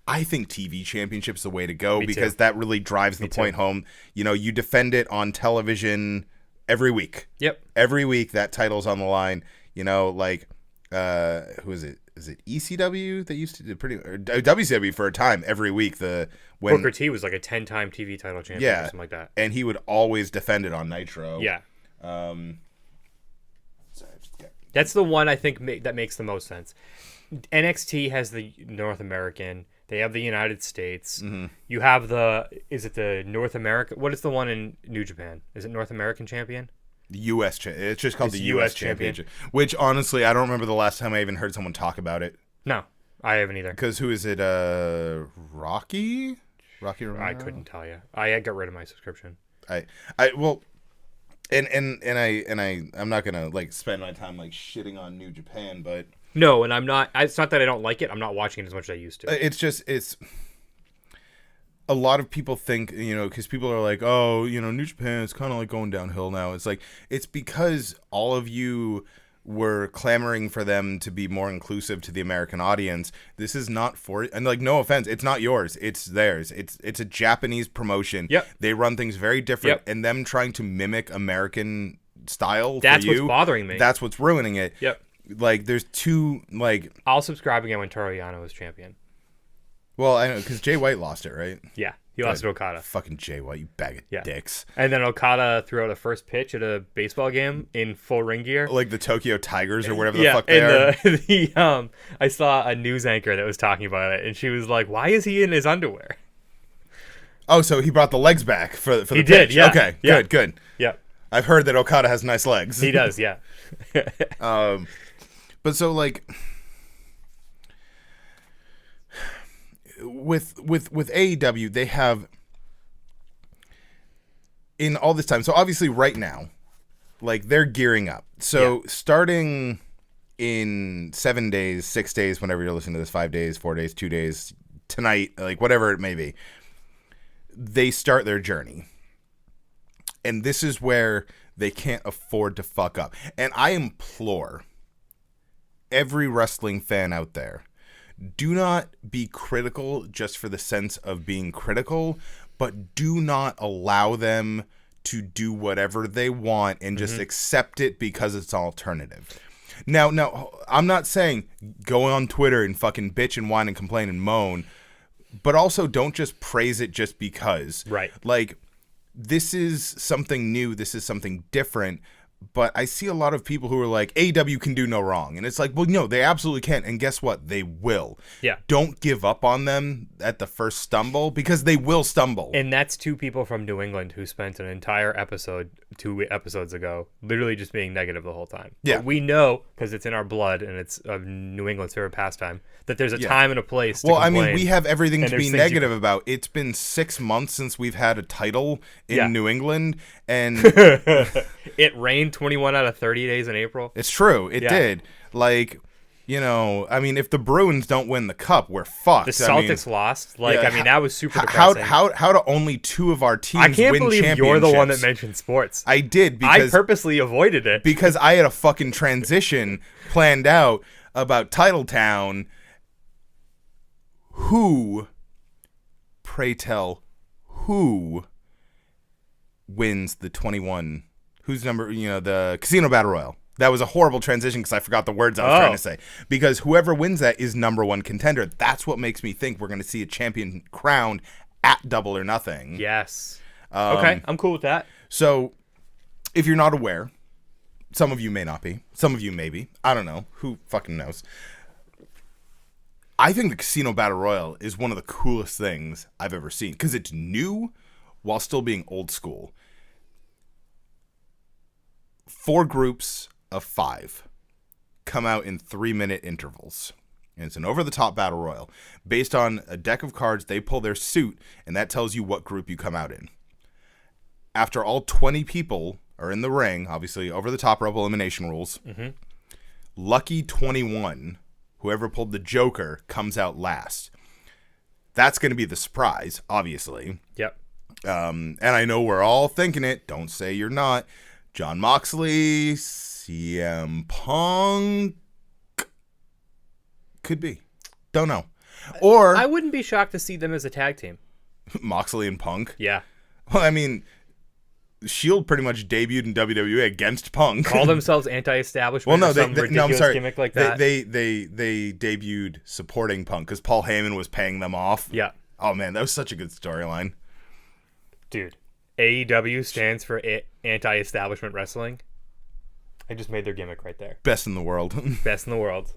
I think TV championship's the way to go because that really drives the point home. You defend it on television every week. Yep. Every week that title's on the line. Like who is it? Is it ECW that used to do WCW for a time every week? Booker T was like a 10-time TV title champion or something like that. And he would always defend it on Nitro. Yeah. Sorry, that's the one I think that makes the most sense. NXT has the North American. They have the United States. Mm-hmm. You have is it the North America? What is the one in New Japan? Is it North American champion? The U.S. It's just called the U.S. Championship. Which, honestly, I don't remember the last time I even heard someone talk about it. No, I haven't either. Because who is it? Rocky? Rocky Romero? I couldn't tell you. I got rid of my subscription. Well... And I'm not gonna like spend my time like shitting on New Japan, but no, and I'm not. It's not that I don't like it. I'm not watching it as much as I used to. It's a lot of people think, because people are like, oh, New Japan is kind of like going downhill now. It's like it's because all of you were clamoring for them to be more inclusive to the American audience. This is not for, and like, no offense, it's not yours, it's theirs. It's a Japanese promotion. Yep. They run things very different, and them trying to mimic American style. That's for you, what's bothering me. That's what's ruining it. Yep. Like, there's two, like... I'll subscribe again when Toru Yano is champion. Well, I know, because Jay White lost it, right? Yeah, he lost to Okada. Fucking Jay White, you bag of dicks. And then Okada threw out a first pitch at a baseball game in full ring gear. Like the Tokyo Tigers or whatever the fuck they are. I saw a news anchor that was talking about it, and she was like, why is he in his underwear? Oh, so he brought the legs back for the pitch. He did, yeah. Okay, yeah. good. Yeah. I've heard that Okada has nice legs. He does, yeah. But so, like... With AEW, they have in all this time. So obviously, right now, like they're gearing up. So starting in 7 days, 6 days, whenever you're listening to this, 5 days, 4 days, 2 days, tonight, like whatever it may be, they start their journey. And this is where they can't afford to fuck up. And I implore every wrestling fan out there, do not be critical just for the sense of being critical, but do not allow them to do whatever they want and just accept it because it's an alternative. Now, I'm not saying go on Twitter and fucking bitch and whine and complain and moan, but also don't just praise it just because. Right. Like, this is something new. This is something different. But I see a lot of people who are like, AEW can do no wrong. And it's like, well, no, they absolutely can. And guess what? They will. Yeah. Don't give up on them at the first stumble because they will stumble. And that's two people from New England who spent an entire episode 2 episodes ago literally just being negative the whole time. Yeah. But we know, because it's in our blood and it's a New England's favorite pastime, that there's a time and a place to complain. I mean, we have everything to be negative about. It's been 6 months since we've had a title in New England. And it rained 21 out of 30 days in April. It's true. It did. Like, You know, I mean, if the Bruins don't win the cup, we're fucked. The Celtics lost. Like, yeah, I mean, that was super how depressing. how do only 2 of our teams I can't win believe championships? you're the one that mentioned sports. I did I because purposely avoided it. because I had a fucking transition planned out about Titletown. Who, pray tell, who wins the 21? Who's number? You know, the Casino Battle Royale. That was a horrible transition because I forgot the words I was trying to say. Because whoever wins that is number 1 contender. That's what makes me think we're going to see a champion crowned at Double or Nothing. Yes. Okay, I'm cool with that. So, if you're not aware, some of you may not be. Some of you may be. I don't know. Who fucking knows? I think the Casino Battle Royale is one of the coolest things I've ever seen because it's new while still being old school. 4 groups of 5 come out in 3-minute intervals. And it's an over-the-top battle royal. Based on a deck of cards, they pull their suit, and that tells you what group you come out in. After all 20 people are in the ring, obviously over-the-top rope elimination rules, lucky 21, whoever pulled the Joker, comes out last. That's going to be the surprise, obviously. Yep. And I know we're all thinking it. Don't say you're not. Jon Moxley, CM Punk, could be. Don't know. Or I wouldn't be shocked to see them as a tag team. Moxley and Punk. Yeah. Well, I mean, Shield pretty much debuted in WWE against Punk. Call themselves anti-establishment. Well, no, or some ridiculous I'm sorry. Gimmick like that. They debuted supporting Punk because Paul Heyman was paying them off. Yeah. Oh man, that was such a good storyline. Dude, AEW stands for anti-establishment wrestling. I just made their gimmick right there. Best in the world. Best in the world.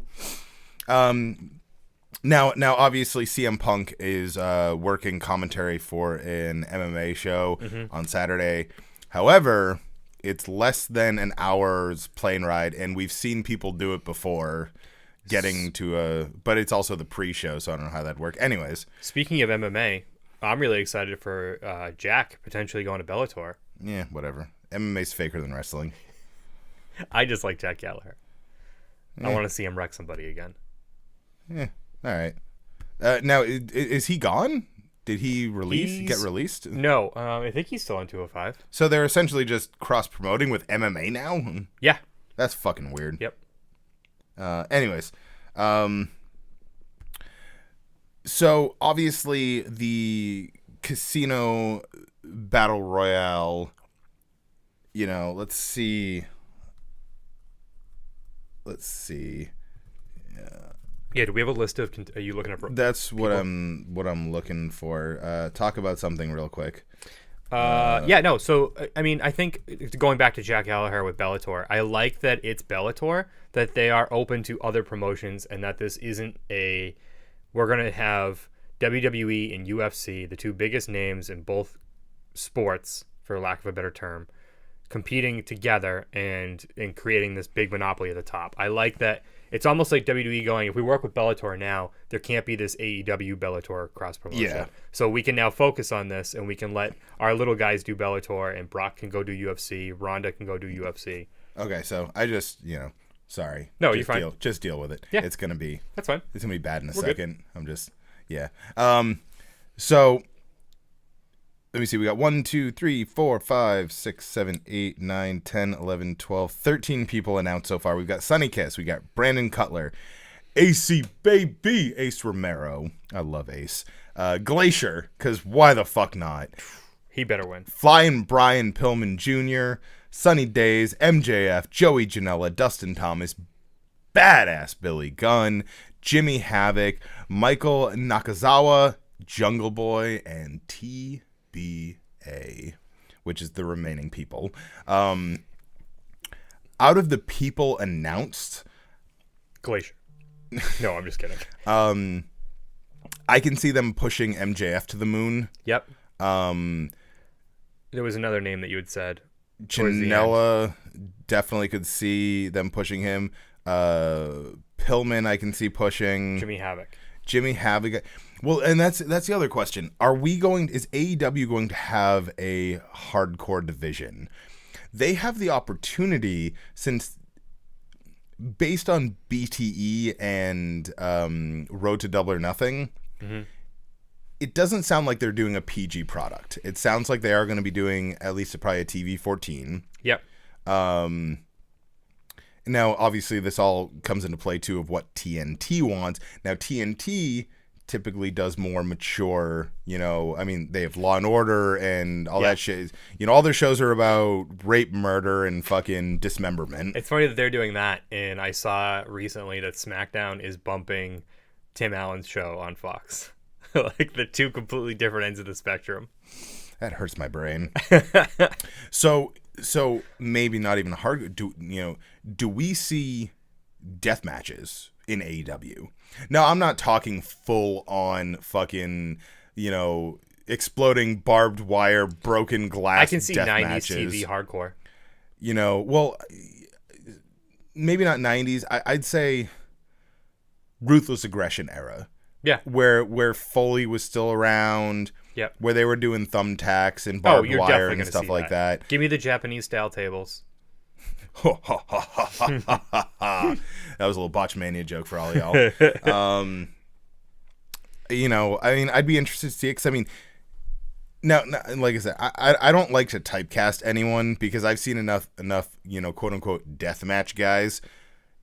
Now, obviously, CM Punk is working commentary for an MMA show on Saturday. However, it's less than an hour's plane ride, and we've seen people do it before, getting to but it's also the pre-show, so I don't know how that'd work. Anyways, speaking of MMA, I'm really excited for Jack potentially going to Bellator. Yeah, whatever. MMA's faker than wrestling. I just like Jack Gallagher. I want to see him wreck somebody again. Yeah. All right. Now, is he gone? Did he get released? No, I think he's still on 205. So they're essentially just cross-promoting with MMA now? Yeah. That's fucking weird. Yep. Anyways. So, obviously, the Casino Battle Royale, you know, let's see. Yeah, do we have a list of? Are you looking up? That's what I'm looking for. Talk about something real quick. Yeah, no. So I mean, I think going back to Jack Gallagher with Bellator, I like that it's Bellator, that they are open to other promotions, and that this isn't a. We're gonna have WWE and UFC, the 2 biggest names in both sports, for lack of a better term, competing together and creating this big monopoly at the top. I like that. It's almost like WWE going, if we work with Bellator now, there can't be this AEW Bellator cross promotion. Yeah. So we can now focus on this, and we can let our little guys do Bellator, and Brock can go do UFC, Ronda can go do UFC. Okay, so I just, sorry. No, just you're fine. Just deal with it. Yeah. It's gonna be That's fine. It's gonna be bad in a We're second. Good. I'm just So let me see. We got 1, 2, 3, 4, 5, 6, 7, 8, 9, 10, 11, 12, 13 people announced so far. We've got Sonny Kiss. We got Brandon Cutler. AC Baby. Ace Romero. I love Ace. Glacier, because why the fuck not? He better win. Flying Brian Pillman Jr., Sunny Days, MJF, Joey Janela, Dustin Thomas, badass Billy Gunn, Jimmy Havoc, Michael Nakazawa, Jungle Boy, and TBA, which is the remaining people. Out of the people announced, Glacier. No, I'm just kidding. I can see them pushing MJF to the moon. Yep. There was another name that you had said. Janela, definitely could see them pushing him. Pillman, I can see pushing. Jimmy Havoc. Well, and that's the other question. Is AEW going to have a hardcore division? They have the opportunity, since based on BTE and Road to Double or Nothing, it doesn't sound like they're doing a PG product. It sounds like they are going to be doing at least probably a TV-14. Yep. Now, obviously, this all comes into play, too, of what TNT wants. Now, TNT typically does more mature, I mean, they have Law and Order and all that shit. All their shows are about rape, murder, and fucking dismemberment. It's funny that they're doing that, and I saw recently that SmackDown is bumping Tim Allen's show on Fox. Like the two completely different ends of the spectrum. That hurts my brain. So maybe not even hard. Do we see death matches in AEW? Now, I'm not talking full on fucking, exploding barbed wire, broken glass. I can see death 90s matches. TV hardcore. Well, maybe not 90s. I'd say Ruthless Aggression era. Yeah. Where Foley was still around. Yep. Where they were doing thumbtacks and barbed wire and stuff like that. Give me the Japanese style tables. That was a little Botchmania joke for all y'all. I mean, I'd be interested to see it because, I mean, now, like I said, I don't like to typecast anyone because I've seen enough, quote unquote deathmatch guys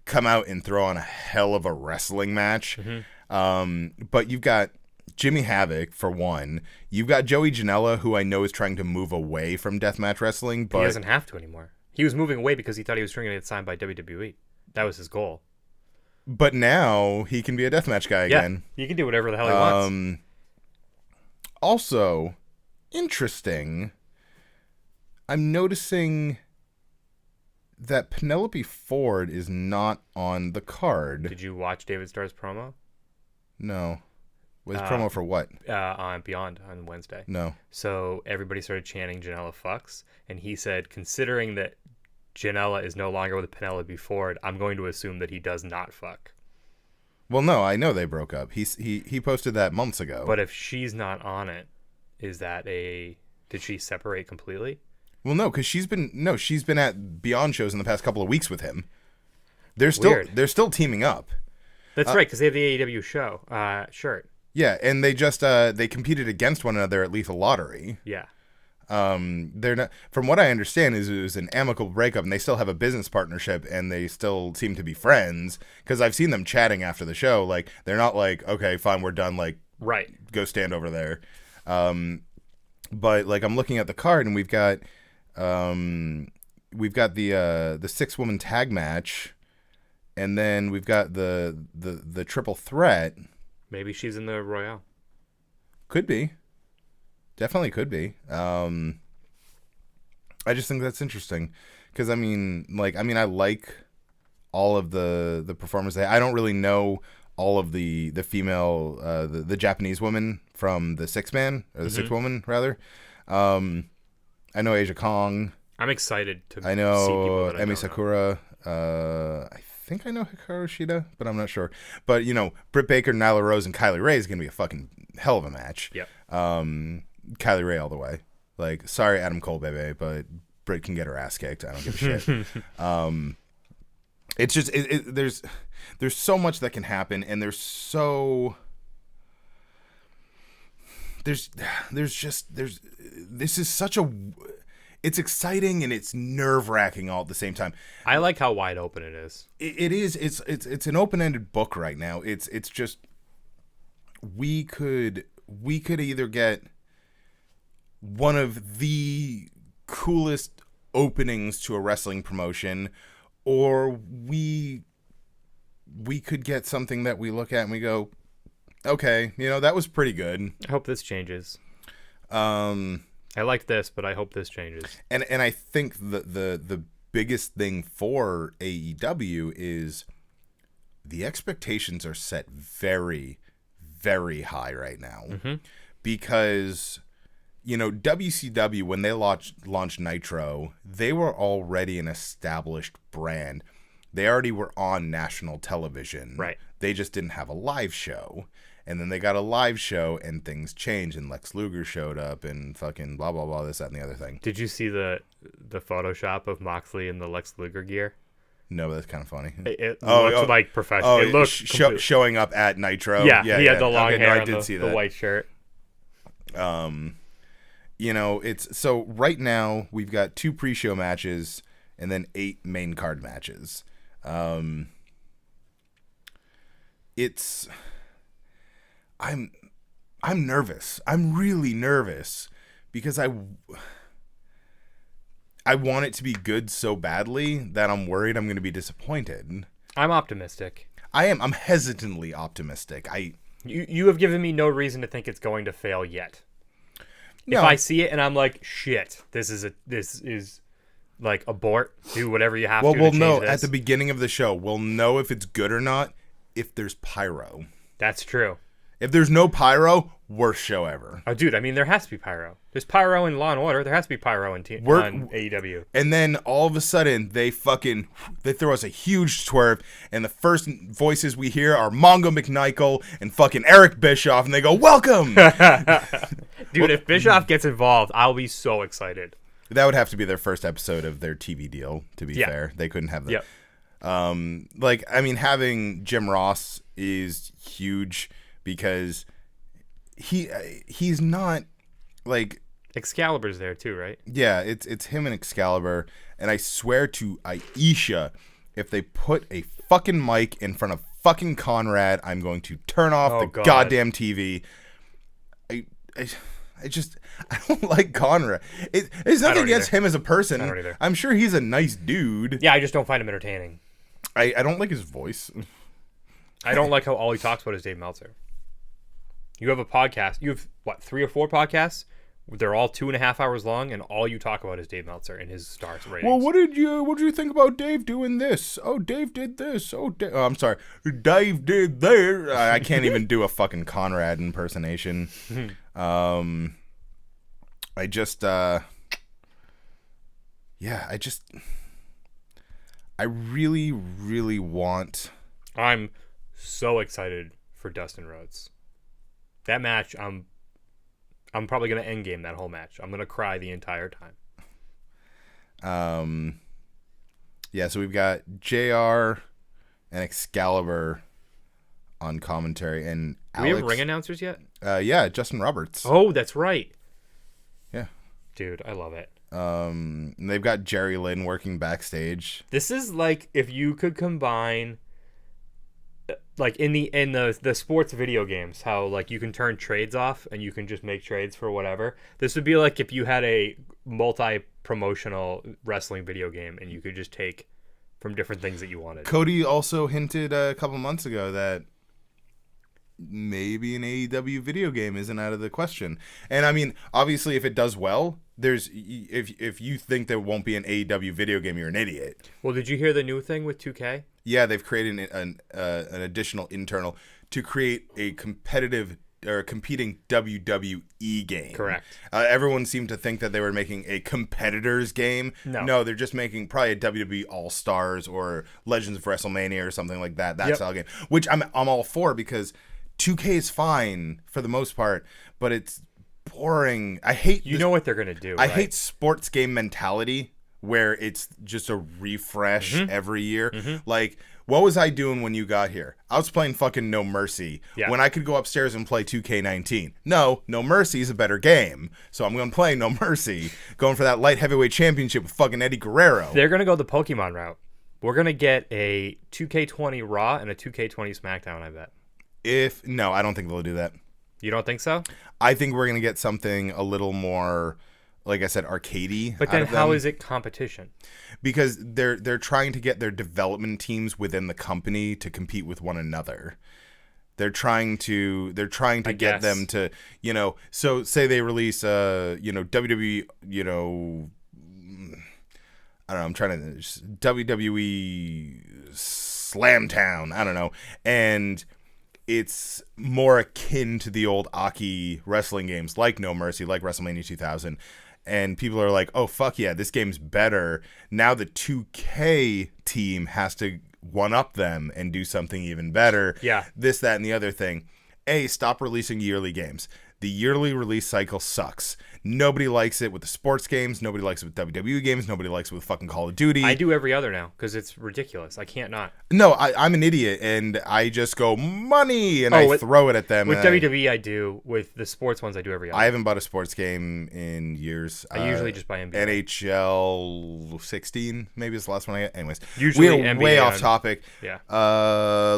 come out and throw on a hell of a wrestling match. But you've got Jimmy Havoc for one. You've got Joey Janela, who I know is trying to move away from deathmatch wrestling, but he doesn't have to anymore. He was moving away because he thought he was going to get signed by WWE. That was his goal. But now he can be a deathmatch guy again. Yeah, he can do whatever the hell he wants. Also, interesting, I'm noticing that Penelope Ford is not on the card. Did you watch David Starr's promo? No. Was promo for what? On Beyond on Wednesday. No. So everybody started chanting Janela fucks, and he said, considering that Janela is no longer with Penelope Ford, I'm going to assume that he does not fuck. Well, no, I know they broke up. He posted that months ago. But if she's not on it, is that did she separate completely? Well, no, because she's been at Beyond shows in the past couple of weeks with him. They're still teaming up. That's right, because they have the AEW show shirt. Yeah, and they just they competed against one another at Lethal Lottery. Yeah. They're not, from what I understand, is it was an amicable breakup, and they still have a business partnership, and they still seem to be friends. Because I've seen them chatting after the show. Like, they're not like, okay, fine, we're done. Like, right, go stand over there. But like, I'm looking at the card, and we've got the 6-woman tag match, and then we've got the triple threat. Maybe she's in the Royale. Could be. Definitely could be. I just think that's interesting because I like all of the performers. I don't really know all of the female the Japanese woman from the 6-man or the 6-woman rather. I know Asia Kong. I'm excited to. I know see people that Emi Sakura. I think I know Hikaru Shida, but I'm not sure. But Britt Baker, Nyla Rose, and Kylie Ray is gonna be a fucking hell of a match. Yep. Kylie Ray all the way. Like, sorry, Adam Cole, baby, but Britt can get her ass kicked. I don't give a shit. It's just there's so much that can happen, and there's this is such a. It's exciting and it's nerve-wracking all at the same time. I like how wide open it is. It is. It's an open-ended book right now. It's just we could either get one of the coolest openings to a wrestling promotion, or we could get something that we look at and we go, okay, that was pretty good. I hope this changes. I like this, but I hope this changes. And I think the biggest thing for AEW is the expectations are set very, very high right now. Because WCW, when they launched Nitro, they were already an established brand. They already were on national television. Right. They just didn't have a live show. And then they got a live show, and things changed, and Lex Luger showed up, and fucking blah, blah, blah, this, that, and the other thing. Did you see the Photoshop of Moxley in the Lex Luger gear? No, but that's kind of funny. It looks like professional. Oh, it looks showing up at Nitro. Yeah, he had the long hair I and did see the that. white shirt. You know, it's so right now we've got 2 pre-show matches and then 8 main card matches. It's I'm nervous. I'm really nervous because I want it to be good so badly that I'm worried I'm going to be disappointed. I'm optimistic. I am. I'm hesitantly optimistic. You have given me no reason to think it's going to fail yet. No. If I see it and I'm like, shit, this is like abort, do whatever you have to we'll change know this. at the beginning of the show. We'll know if it's good or not if there's pyro. That's true. If there's no pyro, worst show ever. Oh, dude, I mean, there has to be pyro. There's pyro in Law & Order. There has to be pyro on AEW. And then all of a sudden, they throw us a huge swerve, and the first voices we hear are Mongo McNichol and fucking Eric Bischoff, and they go, "Welcome!" Dude, if Bischoff gets involved, I'll be so excited. That would have to be their first episode of their TV deal, to be fair. They couldn't have that. Yep. I mean, having Jim Ross is huge because he's not like Excalibur's there too, right? Yeah, it's him and Excalibur, and I swear to Aisha, if they put a fucking mic in front of fucking Conrad, I'm going to turn off the goddamn TV. I don't like Conrad. It's nothing against him as a person. I don't either. I'm sure he's a nice dude. Yeah, I just don't find him entertaining. I don't like his voice. I don't like how all he talks about is Dave Meltzer. You have a podcast. You have, 3 or 4 podcasts? They're all 2.5 hours long, and all you talk about is Dave Meltzer and his stars ratings. Well, what did you think about Dave doing this? Oh, Dave did this. Oh, I'm sorry. Dave did there. I can't even do a fucking Conrad impersonation. I really, really want. I'm so excited for Dustin Rhodes. That match, I'm probably gonna end game that whole match. I'm gonna cry the entire time. Yeah. So we've got JR and Excalibur on commentary, and Do we have ring announcers yet? Yeah, Justin Roberts. Oh, that's right. Yeah. Dude, I love it. And they've got Jerry Lynn working backstage. This is like if you could combine, like in the sports video games, how like you can turn trades off and you can just make trades for whatever. This would be like if you had a multi-promotional wrestling video game and you could just take from different things that you wanted. Cody also hinted a couple months ago that maybe an AEW video game isn't out of the question. And I mean, obviously, if it does well, if you think there won't be an AEW video game, you're an idiot. Well, did you hear the new thing with 2K? Yeah, they've created an additional internal to create a competitive or competing WWE game. Correct. Everyone seemed to think that they were making a competitors game. No, they're just making probably a WWE All Stars or Legends of WrestleMania or something like that. That style game, which I'm all for because 2K is fine for the most part, but it's boring. I hate. You know what they're gonna do. I hate sports game mentality where it's just a refresh every year. Like, what was I doing when you got here? I was playing fucking No Mercy when I could go upstairs and play 2K19. No Mercy is a better game, so I'm going to play No Mercy, going for that light heavyweight championship with fucking Eddie Guerrero. They're going to go the Pokemon route. We're going to get a 2K20 Raw and a 2K20 SmackDown, I bet. No, I don't think they'll do that. You don't think so? I think we're going to get something a little more, like I said, arcadey. But then how is it competition? Because they're trying to get their development teams within the company to compete with one another. They're trying to get them to, so say they release WWE, I don't know, I'm trying to WWE Slamtown, I don't know. And it's more akin to the old Aki wrestling games like No Mercy, like WrestleMania 2000. And people are like, oh, fuck yeah, this game's better. Now the 2K team has to one-up them and do something even better. Yeah. This, that, and the other thing. Stop releasing yearly games. The yearly release cycle sucks. Nobody likes it with the sports games. Nobody likes it with WWE games. Nobody likes it with fucking Call of Duty. I do every other now because it's ridiculous. I can't not. No, I'm an idiot, and I just go, money, and I throw it at them. With WWE, I do. With the sports ones, I do every other. I haven't bought a sports game in years. I usually just buy NBA. NHL 16, maybe is the last one I get. Anyways, usually we are NBA way off topic. Yeah.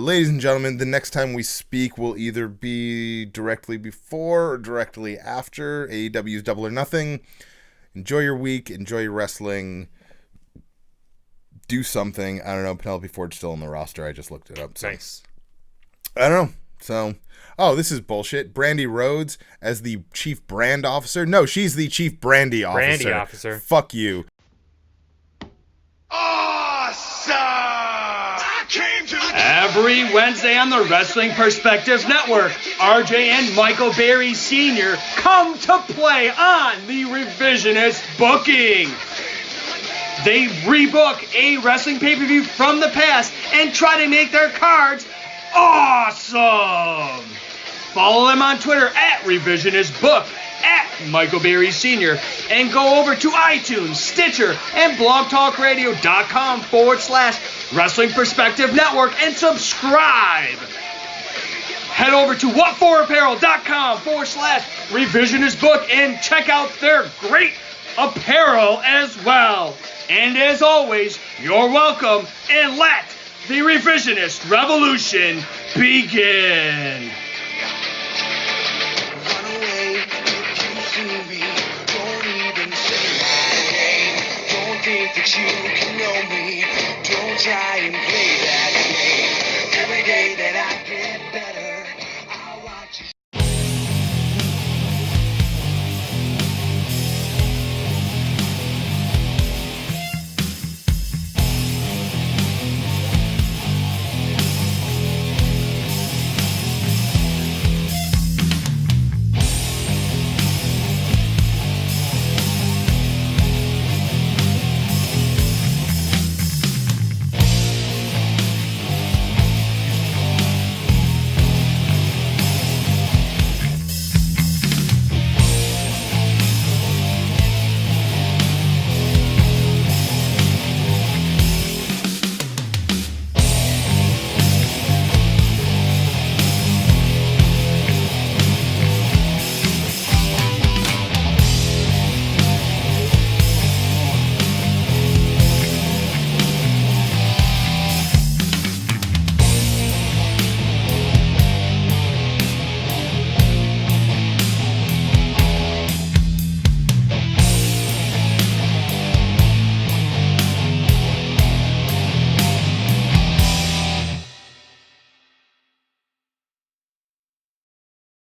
Ladies and gentlemen, the next time we speak will either be directly before or directly after AEW's Double or Nothing. Enjoy your week. Enjoy your wrestling. Do something. I don't know. Penelope Ford's still on the roster. I just looked it up. So. Nice. I don't know. So, this is bullshit. Brandy Rhodes as the chief brand officer. No, she's the chief brandy officer. Brandy officer. Fuck you. Awesome! Every Wednesday on the Wrestling Perspective Network, RJ and Michael Berry Sr. come to play on the Revisionist Booking. They rebook a wrestling pay-per-view from the past and try to make their cards awesome. Follow them on Twitter at Revisionist Book, at Michael Berry Sr., and go over to iTunes, Stitcher, and blogtalkradio.com/Wrestling Perspective Network and subscribe. Head over to whatforapparel.com/Revisionist Book and check out their great apparel as well. And as always, you're welcome, and let the Revisionist Revolution begin. Run away, if you see me, don't even say my name. Don't think that you can know me, don't try and play that.